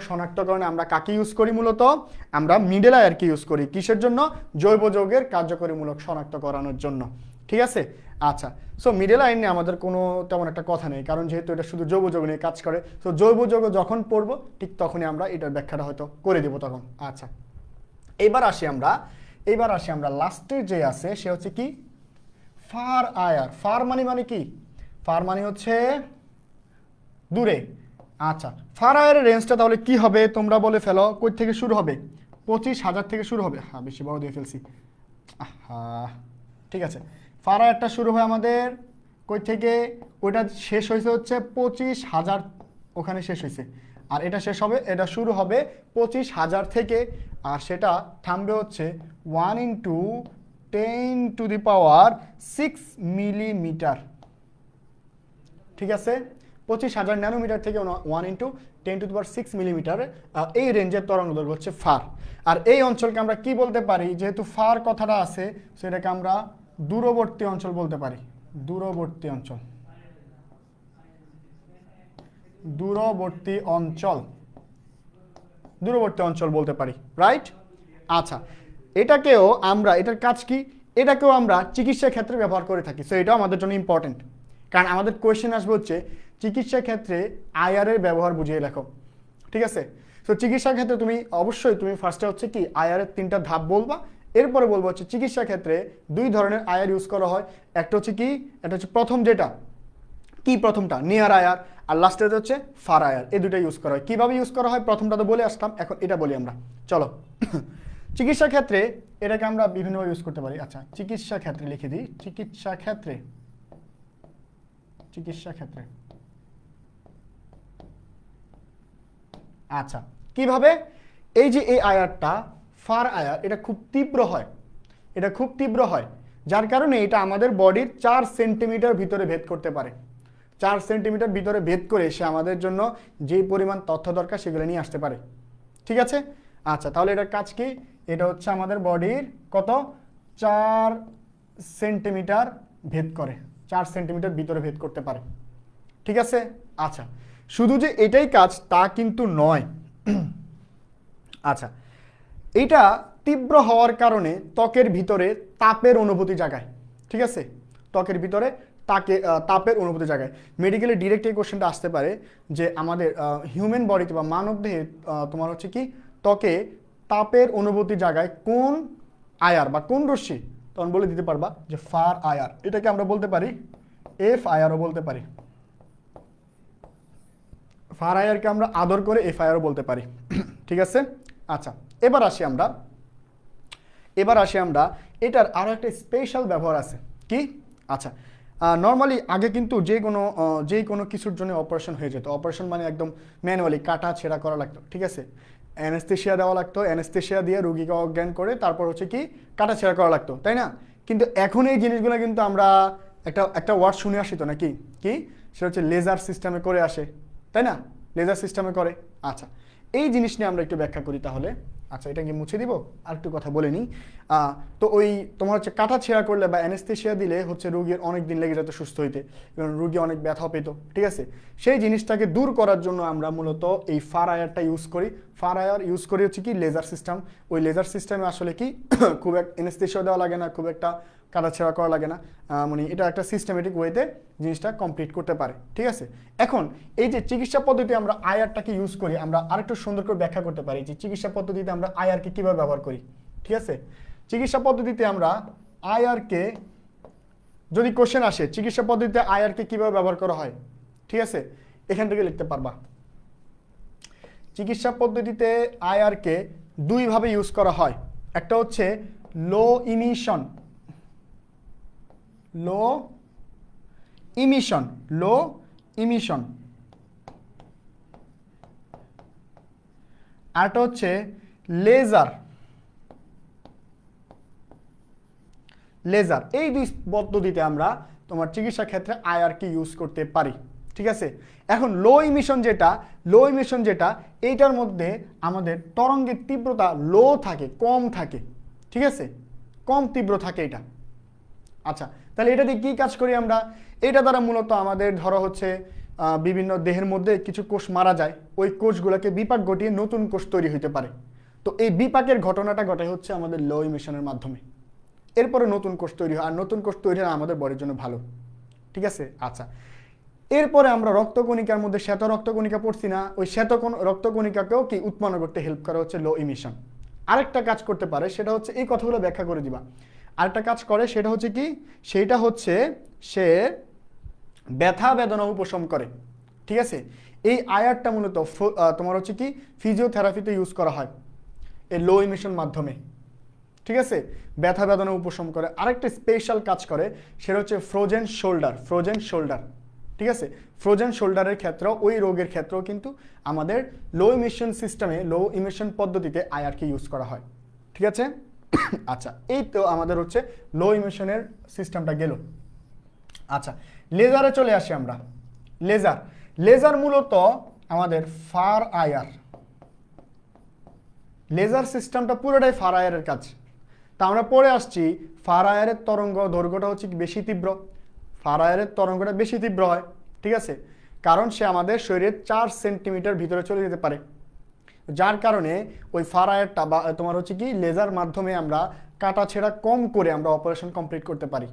শনাক্তকরণে আমরা কাকে ইউজ করি? মূলত আমরা মিডল আয়ারকে ইউজ করি। কিসের জন্য? জৈব যৌগের কার্যকরীমূলক শনাক্ত করানোর জন্য, ঠিক আছে। আচ্ছা, সো মিডল আয়ার নিয়ে আমাদের কোনো তেমন একটা কথা নেই, কারণ যেহেতু এটা শুধু জৈব যৌগ নিয়ে কাজ করে। সো জৈব যৌগ যখন পড়বো ঠিক তখনই আমরা এটার ব্যাখ্যাটা হয়তো করে দেবো তখন। আচ্ছা, এইবার আসি আমরা লাস্টের যে আছে সে হচ্ছে কি? ফার আয়ার। ফার মানে কি? ফার মানে হচ্ছে দূরে। আচ্ছা, ফার আয়ারের রেঞ্জটা তাহলে কি হবে? তোমরা বলে ফেলো, কই থেকে শুরু হবে? 25,000 থেকে শুরু হবে। হ্যাঁ, বেশি বড় দিয়ে ফেলছি। ঠিক আছে, ফার আয়ারটা শুরু হয় আমাদের কই থেকে? ওইটা শেষ হয়েছে হচ্ছে 25,000, ওখানে শেষ হয়েছে। আর এটা শেষ হবে, এটা শুরু হবে 25,000 থেকে, আর সেটা থামবে হচ্ছে 1 × 10⁶ মিলিমিটার, ঠিক আছে। 25,000 ন্যানোমিটার থেকে 1 × 10⁶ মিলিমিটার, এই রেঞ্জের তরঙ্গদৈর্ঘ্য হচ্ছে ফার। আর এই অঞ্চলকে আমরা কি বলতে পারি? যেহেতু ফার কথাটা আছে, সেটাকে আমরা দূরবর্তী অঞ্চল বলতে পারি। দূরবর্তী অঞ্চল, দূরবর্তী অঞ্চল বলতে পারি, রাইট? আচ্ছা, এটার কাজ কি? এটাকেও আমরা চিকিৎসা ক্ষেত্রে ব্যবহার করে থাকি। সো এটাও আমাদের জন্য ইম্পর্টেন্ট, কারণ আমাদের কোয়েশ্চেন আসবে হচ্ছে চিকিৎসা ক্ষেত্রে আয়ারের ব্যবহার বুঝিয়ে লেখো, ঠিক আছে। তো চিকিৎসা ক্ষেত্রে তুমি ফার্স্টে হচ্ছে কি আয়ারের 3টা ধাপ বলবা, এরপরে বলবো হচ্ছে চিকিৎসা ক্ষেত্রে 2 ধরনের আয়ার ইউজ করা হয়। একটা হচ্ছে কি, এটা হচ্ছে প্রথম যেটা কি প্রথমটা নিয়ার আয়ার, আর লাস্টে হচ্ছে ফার আয়ার, এই দুটো ইউজ করা হয়। কিভাবে ইউজ করা হয় প্রথমটা তো বলে আসলাম, এখন এটা বলি আমরা। চলো চিকিৎসা ক্ষেত্রে এটাকে আমরা বিভিন্নভাবে ইউজ করতে পারি। আচ্ছা চিকিৎসা ক্ষেত্রে লিখে দিই, চিকিৎসা ক্ষেত্রে, চিকিৎসা ক্ষেত্রে। আচ্ছা কিভাবে, এই যে এই আয়ারটা ফার আয়ার, এটা খুব তীব্র হয়, এটা খুব তীব্র হয়, যার কারণে এটা আমাদের বডির 4 সেন্টিমিটার ভিতরে ভেদ করতে পারে। 4 সেন্টিমিটার ভিতরে ভেদ করে সে আমাদের জন্য যে পরিমাণ তথ্য দরকার সেগুলো নিয়ে আসতে পারে। ঠিক আছে, আচ্ছা তাহলে এটার কাজ কি, এটা হচ্ছে আমাদের বডির কত 4 সেন্টিমিটার ভেদ করে, 4 সেন্টিমিটার ভিতরে ভেদ করতে পারে। ঠিক আছে, আচ্ছা শুধু যে এটাই কাজ তা কিন্তু নয়। আচ্ছা এটা তীব্র হওয়ার কারণে ত্বকের ভিতরে তাপের অনুভূতি জাগায়। ঠিক আছে, ত্বকের ভিতরে তাপের অনুভূতি জাগায়। মেডিকেলে ডিরেক্ট এই কোশ্চেনটা আসতে পারে যে আমাদের হিউম্যান বডিতে বা মানব দেহে তোমার হচ্ছে কি ত্বকে তাপের অনুভূতি জাগায় কোন আয়ার বা কোন রশ্মি, তখন বলে দিতে পারবা যে ফার আয়ার। এটাকে আমরা বলতে পারি এফ আয়ারও বলতে পারি, ফার আয়ারকে আমরা আদর করে এফ আয়ারও বলতে পারি। ঠিক আছে, আচ্ছা এবার আসি আমরা এটার আরো একটা স্পেশাল ব্যবহার আছে। কি, আচ্ছা নর্মালি আগে কিন্তু যে কোনো কিছুর জন্য অপারেশন হয়ে যেত, অপারেশন মানে একদম ম্যানুয়ালি কাটা ছেঁড়া করা লাগতো। ঠিক আছে, অ্যানেস্থেশিয়া দেওয়া লাগতো, অ্যানেস্থেশিয়া দিয়ে রুগীকে অজ্ঞান করে তারপর হচ্ছে কি কাটা ছেঁড়া করা লাগতো, তাই না? কিন্তু এখন এই জিনিসগুলো কিন্তু আমরা একটা ওয়ার্ড শুনে আসি তো নাকি, কি সেটা হচ্ছে লেজার সিস্টেমে করে আসে, তাই না? লেজার সিস্টেমে করে। আচ্ছা এই জিনিস নিয়ে আমরা একটু ব্যাখ্যা করি তাহলে। আচ্ছা এটা কি মুছে দিব, আর একটু কথা বলে নিই। তো ওই তোমার হচ্ছে কাটা ছেঁড়া করলে বা অ্যানেস্থেশিয়া দিলে হচ্ছে রুগীর অনেক দিন লেগে যেত সুস্থ হইতে, এবং রুগী অনেক ব্যথা পেত। ঠিক আছে, সেই জিনিসটাকে দূর করার জন্য আমরা মূলত এই ফার আয়ারটা ইউজ করি। ফার আয়ার ইউজ করি হচ্ছে কি লেজার সিস্টেম। ওই লেজার সিস্টেমে আসলে কি খুব এক অ্যানেস্থেশিয়া দেওয়া লাগে না, খুব একটা কাটাছেঁড়া করা লাগে না, মানে এটা একটা সিস্টেমেটিক ওয়েতে জিনিসটা কমপ্লিট করতে পারে। ঠিক আছে, এখন এই যে চিকিৎসা পদ্ধতি আমরা আয়ারটাকে ইউজ করি, আমরা আরেকটু সুন্দর করে ব্যাখ্যা করতে পারি যে চিকিৎসা পদ্ধতিতে আমরা আয়ারকে কিভাবে ব্যবহার করি। ঠিক আছে, চিকিৎসা পদ্ধতিতে আমরা আয়ারকে, যদি কোশ্চেন আসে চিকিৎসা পদ্ধতিতে আয়ারকে কিভাবে ব্যবহার করা হয়, ঠিক আছে এখান থেকে লিখতে পারবা। চিকিৎসা পদ্ধতিতে আয়ারকে দুইভাবে ইউজ করা হয়। একটা হচ্ছে লো ইমিশন, লো ইমিশন, লো ইমিশন, আরটা হচ্ছে লেজার, লেজার। এই দুই পদ্ধতিতে আমরা তোমার চিকিৎসা ক্ষেত্রে আয়ারকে ইউজ করতে পারি। ঠিক আছে, এখন লো ইমিশন যেটা এইটার মধ্যে আমাদের তরঙ্গের তীব্রতা লো থাকে, কম থাকে। ঠিক আছে, কম তীব্র থাকে এটা। আচ্ছা তাহলে এটা দিয়ে কি কাজ করি আমরা, এটা দ্বারা মূলত আমাদের ধরো হচ্ছে বিভিন্ন দেহের মধ্যে কিছু কোষ মারা যায়, ওই কোষগুলোকে বিপাক ঘটিয়ে নতুন কোষ তৈরি হতে পারে। তো এই বিপাকের ঘটনাটা ঘটে হচ্ছে আমাদের লো ইমিশনের মাধ্যমে। এরপরে নতুন কোষ তৈরি হয়, আর নতুন কোষ তৈরি হয় আমাদের বডির জন্য ভালো। ঠিক আছে, আচ্ছা এরপরে আমরা রক্তকণিকার মধ্যে শ্বেত রক্তকণিকা পড়ছি না, ওই শ্বেত রক্তকণিকাকেও কি উৎপন্ন করতে হেল্প করা হচ্ছে লো ইমিশন। আরেকটা কাজ করতে পারে, সেটা হচ্ছে এই কথাগুলো ব্যাখ্যা করে দিবা। আরেকটা কাজ করে সেটা হচ্ছে কি, সেইটা হচ্ছে সে ব্যথা বেদনা উপশম করে। ঠিক আছে, এই আয়ারটা মূলত তোমার হচ্ছে কি ফিজিওথেরাপিতে ইউজ করা হয় এই লো ইমিশন মাধ্যমে। ঠিক আছে, ব্যথা বেদনা উপশম করে। আরেকটা স্পেশাল কাজ করে সেটা হচ্ছে ফ্রোজেন শোল্ডার, ফ্রোজেন শোল্ডার। ঠিক আছে, ফ্রোজেন শোল্ডারের ক্ষেত্রেও, ওই রোগের ক্ষেত্রেও কিন্তু আমাদের লো ইমিশন সিস্টেমে, লো ইমিশন পদ্ধতিতে আয়ারকে ইউজ করা হয়। ঠিক আছে, আচ্ছা এই তো আমাদের হচ্ছে লো ইমিশনের সিস্টেমটা গেল। আচ্ছা লেজারে চলে আসি আমরা। লেজার, লেজার মূলত আমাদের ফার আয়ার, লেজার সিস্টেমটা পুরোটাই ফার আয়ারের কাজ। তা আমরা পড়ে আসছি ফার আয়ারের তরঙ্গ দৈর্ঘ্যটা হচ্ছে বেশি তীব্র, ফার আয়ারের তরঙ্গটা বেশি তীব্র হয়। ঠিক আছে, কারণ সে আমাদের শরীরের 4 সেন্টিমিটার ভিতরে চলে যেতে পারে, যার কারণে ওই ফার আয়ারটা বা তোমার হচ্ছে কি লেজার মাধ্যমে আমরা কাটা ছেঁড়া কম করে আমরা অপারেশন কমপ্লিট করতে পারি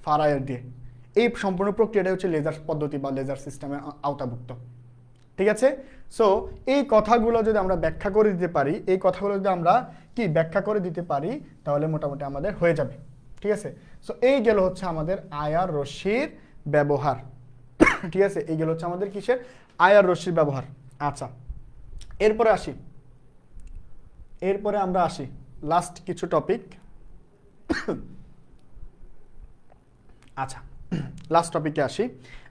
ফার আয়ার দিয়ে। এই সম্পূর্ণ প্রক্রিয়াটা হচ্ছে লেজার পদ্ধতি বা লেজার সিস্টেমে আওতাভুক্ত। ঠিক আছে, সো এই কথাগুলো যদি আমরা ব্যাখ্যা করে দিতে পারি, এই কথাগুলো যদি আমরা কি ব্যাখ্যা করে দিতে পারি, তাহলে মোটামুটি আমাদের হয়ে যাবে। ঠিক আছে, সো এই গেল হচ্ছে আমাদের আয়ার রশ্মির ব্যবহার। ঠিক আছে, এইগুলো হচ্ছে আমাদের কিসের আই আর রশ্মির ব্যবহার। আচ্ছা, এরপরে আমরা আসি লাস্ট কিছু টপিক। আচ্ছা, লাস্ট টপিকে আসি।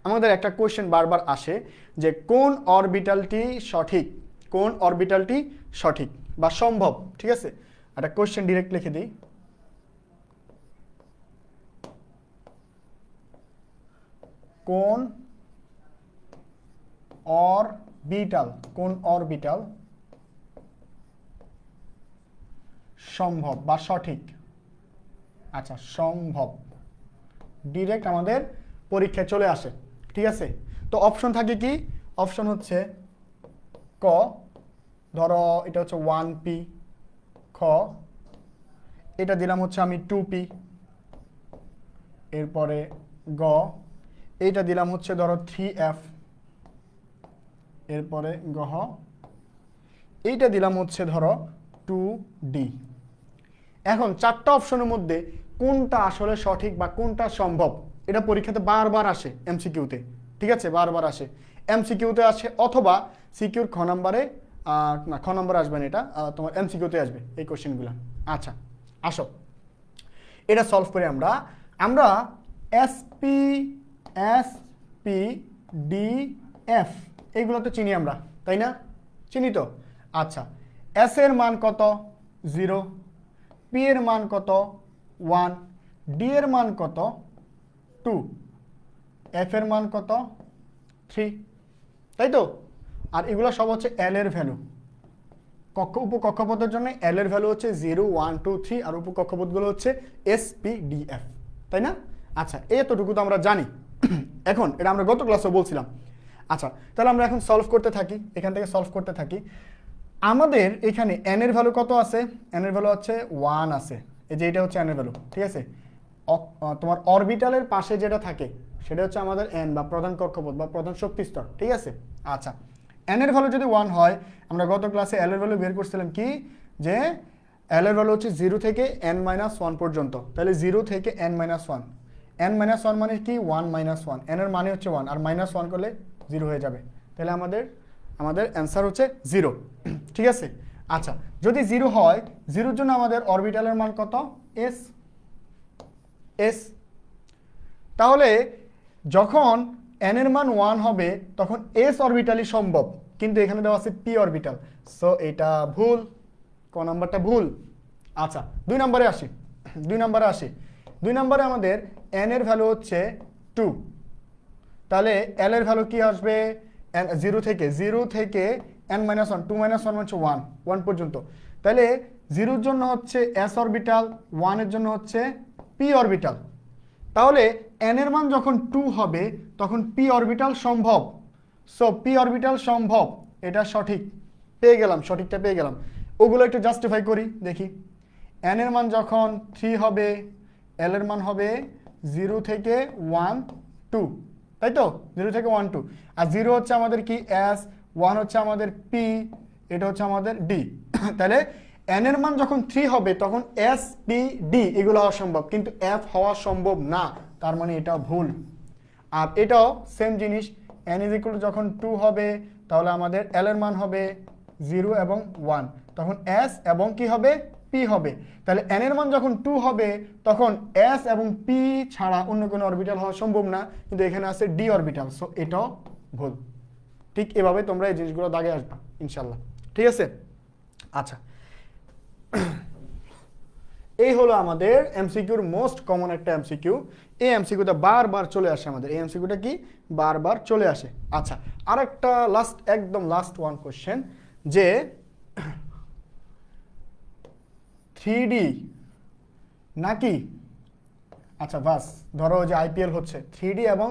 আমাদের একটা কোশ্চেন বারবার আসে যে কোন অরবিটালটি সঠিক, কোন অরবিটালটি সঠিক বা সম্ভব। ঠিক আছে, একটা কোশ্চেন ডিরেক্ট লিখে দিই। কোন অরবিটাল সম্ভব বা সঠিক। আচ্ছা, সম্ভব ডিরেক্ট আমাদের পরীক্ষায় চলে আসে। ঠিক আছে, তো অপশন থাকে কি? অপশন হচ্ছে ক, ধরো এটা হচ্ছে 1p, খ এটা দিলাম হচ্ছে আমি 2p, এরপরে গ এইটা দিলাম হচ্ছে ধরো 3f, এরপরে গহ এইটা দিলাম হচ্ছে ধরো 2d। এখন চারটা অপশনের মধ্যে কোনটা আসলে সঠিক বা কোনটা সম্ভব, এটা পরীক্ষাতে বারবার আসে এমসিকিউতে। ঠিক আছে, বারবার আসে এমসিকিউতে আসে, অথবা সিকিউর খ নাম্বারে, না খ নাম্বারে আসবে না, এটা তোমার এমসিকিউতে আসবে এই কোশ্চেনগুলো। আচ্ছা, আসো এটা সলভ করি আমরা। আমরা এসপি ডি এফ এইগুলো তো চিনি আমরা, তাই না? চিনি তো। আচ্ছা, এস এর মান কত? 0, পি এর মান কত? 1, ডি এর মান কত? 2, এফ এর মান কত? 3, তাই তো? আর এগুলো সব হচ্ছে এল এর ভ্যালু। উপকক্ষপথের জন্য এল এর ভ্যালু হচ্ছে 0, 1, 2, 3, আর উপকক্ষপথগুলো হচ্ছে এস পি ডি এফ, তাই না? আচ্ছা, এতটুকু তো আমরা জানি। এখন এটা আমরা গত ক্লাসে বলছিলাম। আচ্ছা, তাহলে আমরা এখন সলভ করতে থাকি, এখান থেকে সলভ করতে থাকি। আমাদের এখানে এন এর ভ্যালু কত আছে? এন এর ভ্যালু হচ্ছে 1 আছে, এই যে এটা হচ্ছে এন এর ভ্যালু। ঠিক আছে, তোমার অরবিটালের পাশে যেটা থাকে সেটা হচ্ছে আমাদের এন বা প্রধান কক্ষপথ বা প্রধান শক্তি স্তর। ঠিক আছে, আচ্ছা, এন এর ভ্যালু যদি 1 হয়, আমরা গত ক্লাসে এল এর ভ্যালু বের করছিলাম কি, যে এল এর ভ্যালু হচ্ছে 0 থেকে n-1 পর্যন্ত। তাহলে 0 থেকে n-1, n-1 মানে কি 1 - 1, এন এর মানে হচ্ছে 1, আর -1 করলে 0 হয়ে যাবে। তাহলে আমাদের অ্যান্সার হচ্ছে 0। ঠিক আছে, আচ্ছা, যদি 0 হয়, 0-র জন্য আমাদের অরবিটালের মান কত? এস। তাহলে যখন এন এর মান 1 হবে তখন এস অরবিটালই সম্ভব, কিন্তু এখানে দেওয়া আছে পি অরবিটাল, সো এটা ভুল, ক নাম্বারটা ভুল। আচ্ছা, 2 নম্বরে আসি। 2 নম্বরে আমাদের এন এর ভ্যালু হচ্ছে 2, তাহলে এল এর ভ্যালু কি আসবে? 0 থেকে n-1, 2 - 1 হচ্ছে 1 পর্যন্ত। তাহলে 0-র জন্য হচ্ছে এস অরবিটাল, 1-এর জন্য হচ্ছে পি অরবিটাল। তাহলে এন এর মান যখন 2 হবে তখন পি অরবিটাল সম্ভব, সো পি অরবিটাল সম্ভব, এটা সঠিক। পেয়ে গেলাম, সঠিকটা পেয়ে গেলাম। ওগুলো একটু জাস্টিফাই করি, দেখি। এন এর মান যখন 3 হবে, এল এর মান হবে 0 থেকে 1, 2, তাই তো? 0 থেকে 1, 2, আর 0 হচ্ছে আমাদের কি এস, 1 হচ্ছে আমাদের পি, এটা হচ্ছে আমাদের ডি। তাহলে এন এর মান যখন 3 হবে তখন এস, পি, ডি এগুলো হওয়া সম্ভব, কিন্তু এফ হওয়া সম্ভব না, তার মানে এটাও ভুল। আর এটাও সেম জিনিস, এন ইজ ইকুয়াল যখন 2 হবে তাহলে আমাদের এল এর মান হবে 0 এবং 1, তখন এস এবং কি হবে? পি হবে। তাহলে এন এর মান যখন 2 হবে তখন এস এবং পি ছাড়া অন্য কোনো অরবিটাল হওয়া সম্ভব না, কিন্তু এখানে আছে ডি অরবিটাল, সো এটাও ভুল। ঠিক এভাবে তোমরা এই জিনিসগুলো দাগে আসবা ইনশাল্লাহ। ঠিক আছে, আচ্ছা, এই হলো আমাদের এমসিকিউর মোস্ট কমন একটা এমসিকিউ। এই এমসিকিউটা বারবার চলে আসে আমাদের, এই এমসিকিউটা কি বারবার চলে আসে। আচ্ছা, আরেকটা একদম লাস্ট ওয়ান কোশ্চেন, যে 3D নাকি, আচ্ছা বাস ধরো যে আইপিএল হচ্ছে 3D এবং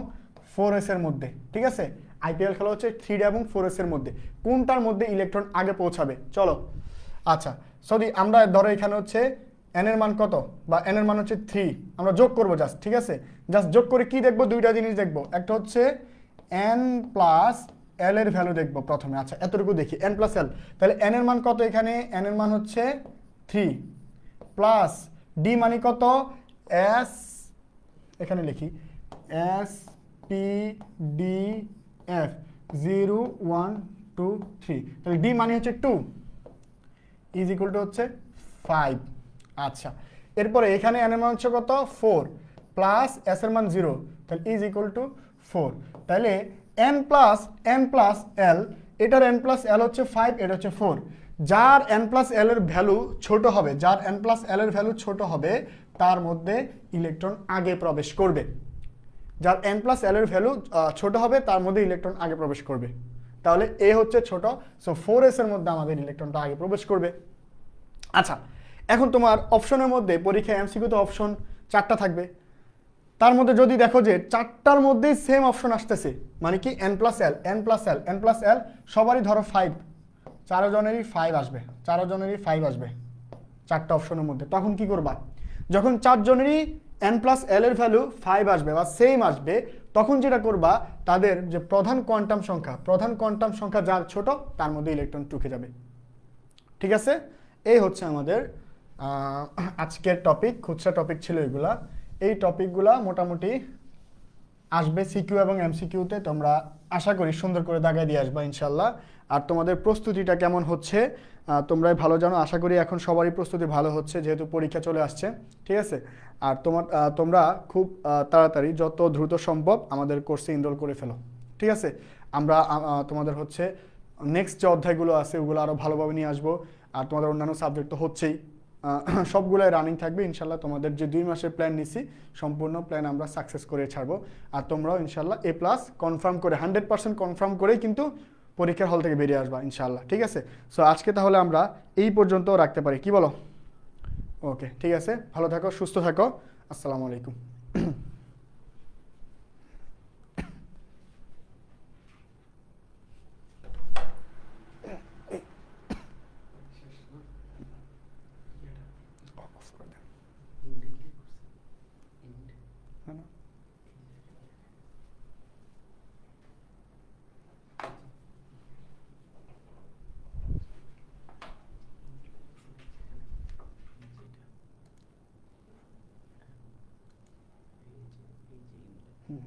4S এর মধ্যে। ঠিক আছে, আইপিএল খেলা হচ্ছে 3D এবং 4S এর মধ্যে, কোনটার মধ্যে ইলেকট্রন আগে পৌঁছাবে? চলো, আচ্ছা, সরি আমরা ধরো এখানে হচ্ছে এন এর মান কত, বা এন এর মান হচ্ছে 3, আমরা যোগ করবো জাস্ট। ঠিক আছে, জাস্ট যোগ করে কি দেখবো? দুইটা জিনিস দেখবো, একটা হচ্ছে এন প্লাস এল এর ভ্যালু দেখবো প্রথমে। আচ্ছা, এতটুকু দেখি, এন প্লাস এল। তাহলে এন এর মান কত? এখানে এন এর মান হচ্ছে 3, প্লাস ডি মানে কত? এস, এখানে লিখি এস পি ডি এফ 0 1 2 3, তাহলে ডি মানে হচ্ছে 2 ইজ ইকুয়াল টু হচ্ছে 5। আচ্ছা, এরপরে এখানে এন এর মান হচ্ছে কত 4 প্লাস এস এর মান 0, তাহলে ইজ ইকুয়াল টু 4। তাহলে এন প্লাস এল, এটার এন প্লাস এল হচ্ছে 5, এটা হচ্ছে 4। যার এন প্লাস এল এর ভ্যালু ছোট হবে, যার এন প্লাস এল এর ভ্যালু ছোট হবে তার মধ্যে ইলেকট্রন আগে প্রবেশ করবে। যার এন প্লাস এল এর ভ্যালু ছোট হবে তার মধ্যে ইলেকট্রন আগে প্রবেশ করবে। তাহলে এ হচ্ছে ছোট, সো 4s এর মধ্যে আমাদের ইলেকট্রনটা আগে প্রবেশ করবে। আচ্ছা, এখন তোমার অপশনের মধ্যে পরীক্ষায় এমসিকিউতে অপশন 4টা থাকবে, তার মধ্যে যদি দেখো যে 4টার মধ্যেই সেম অপশন আসতেছে, মানে কি N plus L N plus L N plus L সবারই ধরো 5, 4 জনেরই 5 আসবে, 4 জনেরই 5 আসবে 4টা অপশনের মধ্যে, তখন কি করবা? যখন 4 জনেরই এন প্লাস এল এর ভ্যালু 5 আসবে বা সেম আসবে, তখন যেটা করবা তাদের যে প্রধান কোয়ান্টাম সংখ্যা যার ছোট তার মধ্যে ইলেকট্রন ঢুকে যাবে। ঠিক আছে, এই হচ্ছে আমাদের আজকের টপিক, খুচরা টপিক ছিল এগুলা। এই টপিকগুলা মোটামুটি আসবে সিকিউ এবং এমসিকিউতে, তোমরা আশা করি সুন্দর করে দাগায় দিয়ে আসবা ইনশাল্লাহ। আর তোমাদের প্রস্তুতিটা কেমন হচ্ছে তোমরাই ভালো জানো, আশা করি এখন সবারই প্রস্তুতি ভালো হচ্ছে যেহেতু পরীক্ষা চলে আসছে। ঠিক আছে, আর তোমরা খুব তাড়াতাড়ি যত দ্রুত সম্ভব আমাদের কোর্সে এনরোল করে ফেলো। ঠিক আছে, আমরা তোমাদের হচ্ছে নেক্সট যে অধ্যায়গুলো আছে ওগুলো আরও ভালোভাবে নিয়ে আসবো। আর তোমাদের অন্যান্য সাবজেক্ট তো হচ্ছেই, সবগুলোই রানিং থাকবে ইনশাল্লাহ। তোমাদের যে 2 মাসের প্ল্যান নিছি সম্পূর্ণ প্ল্যান আমরা সাকসেস করে ছাড়বো। আর তোমরাও ইনশাল্লাহ A+ কনফার্ম করে 100% কনফার্ম করেই কিন্তু পরীক্ষার হল থেকে বেরিয়ে আসবা ইনশাল্লাহ। ঠিক আছে, সো আজকে তাহলে আমরা এই পর্যন্ত রাখতে পারি, কি বলো? ওকে, ঠিক আছে, ভালো থাকো, সুস্থ থাকো, আসসালামু আলাইকুম। হুম,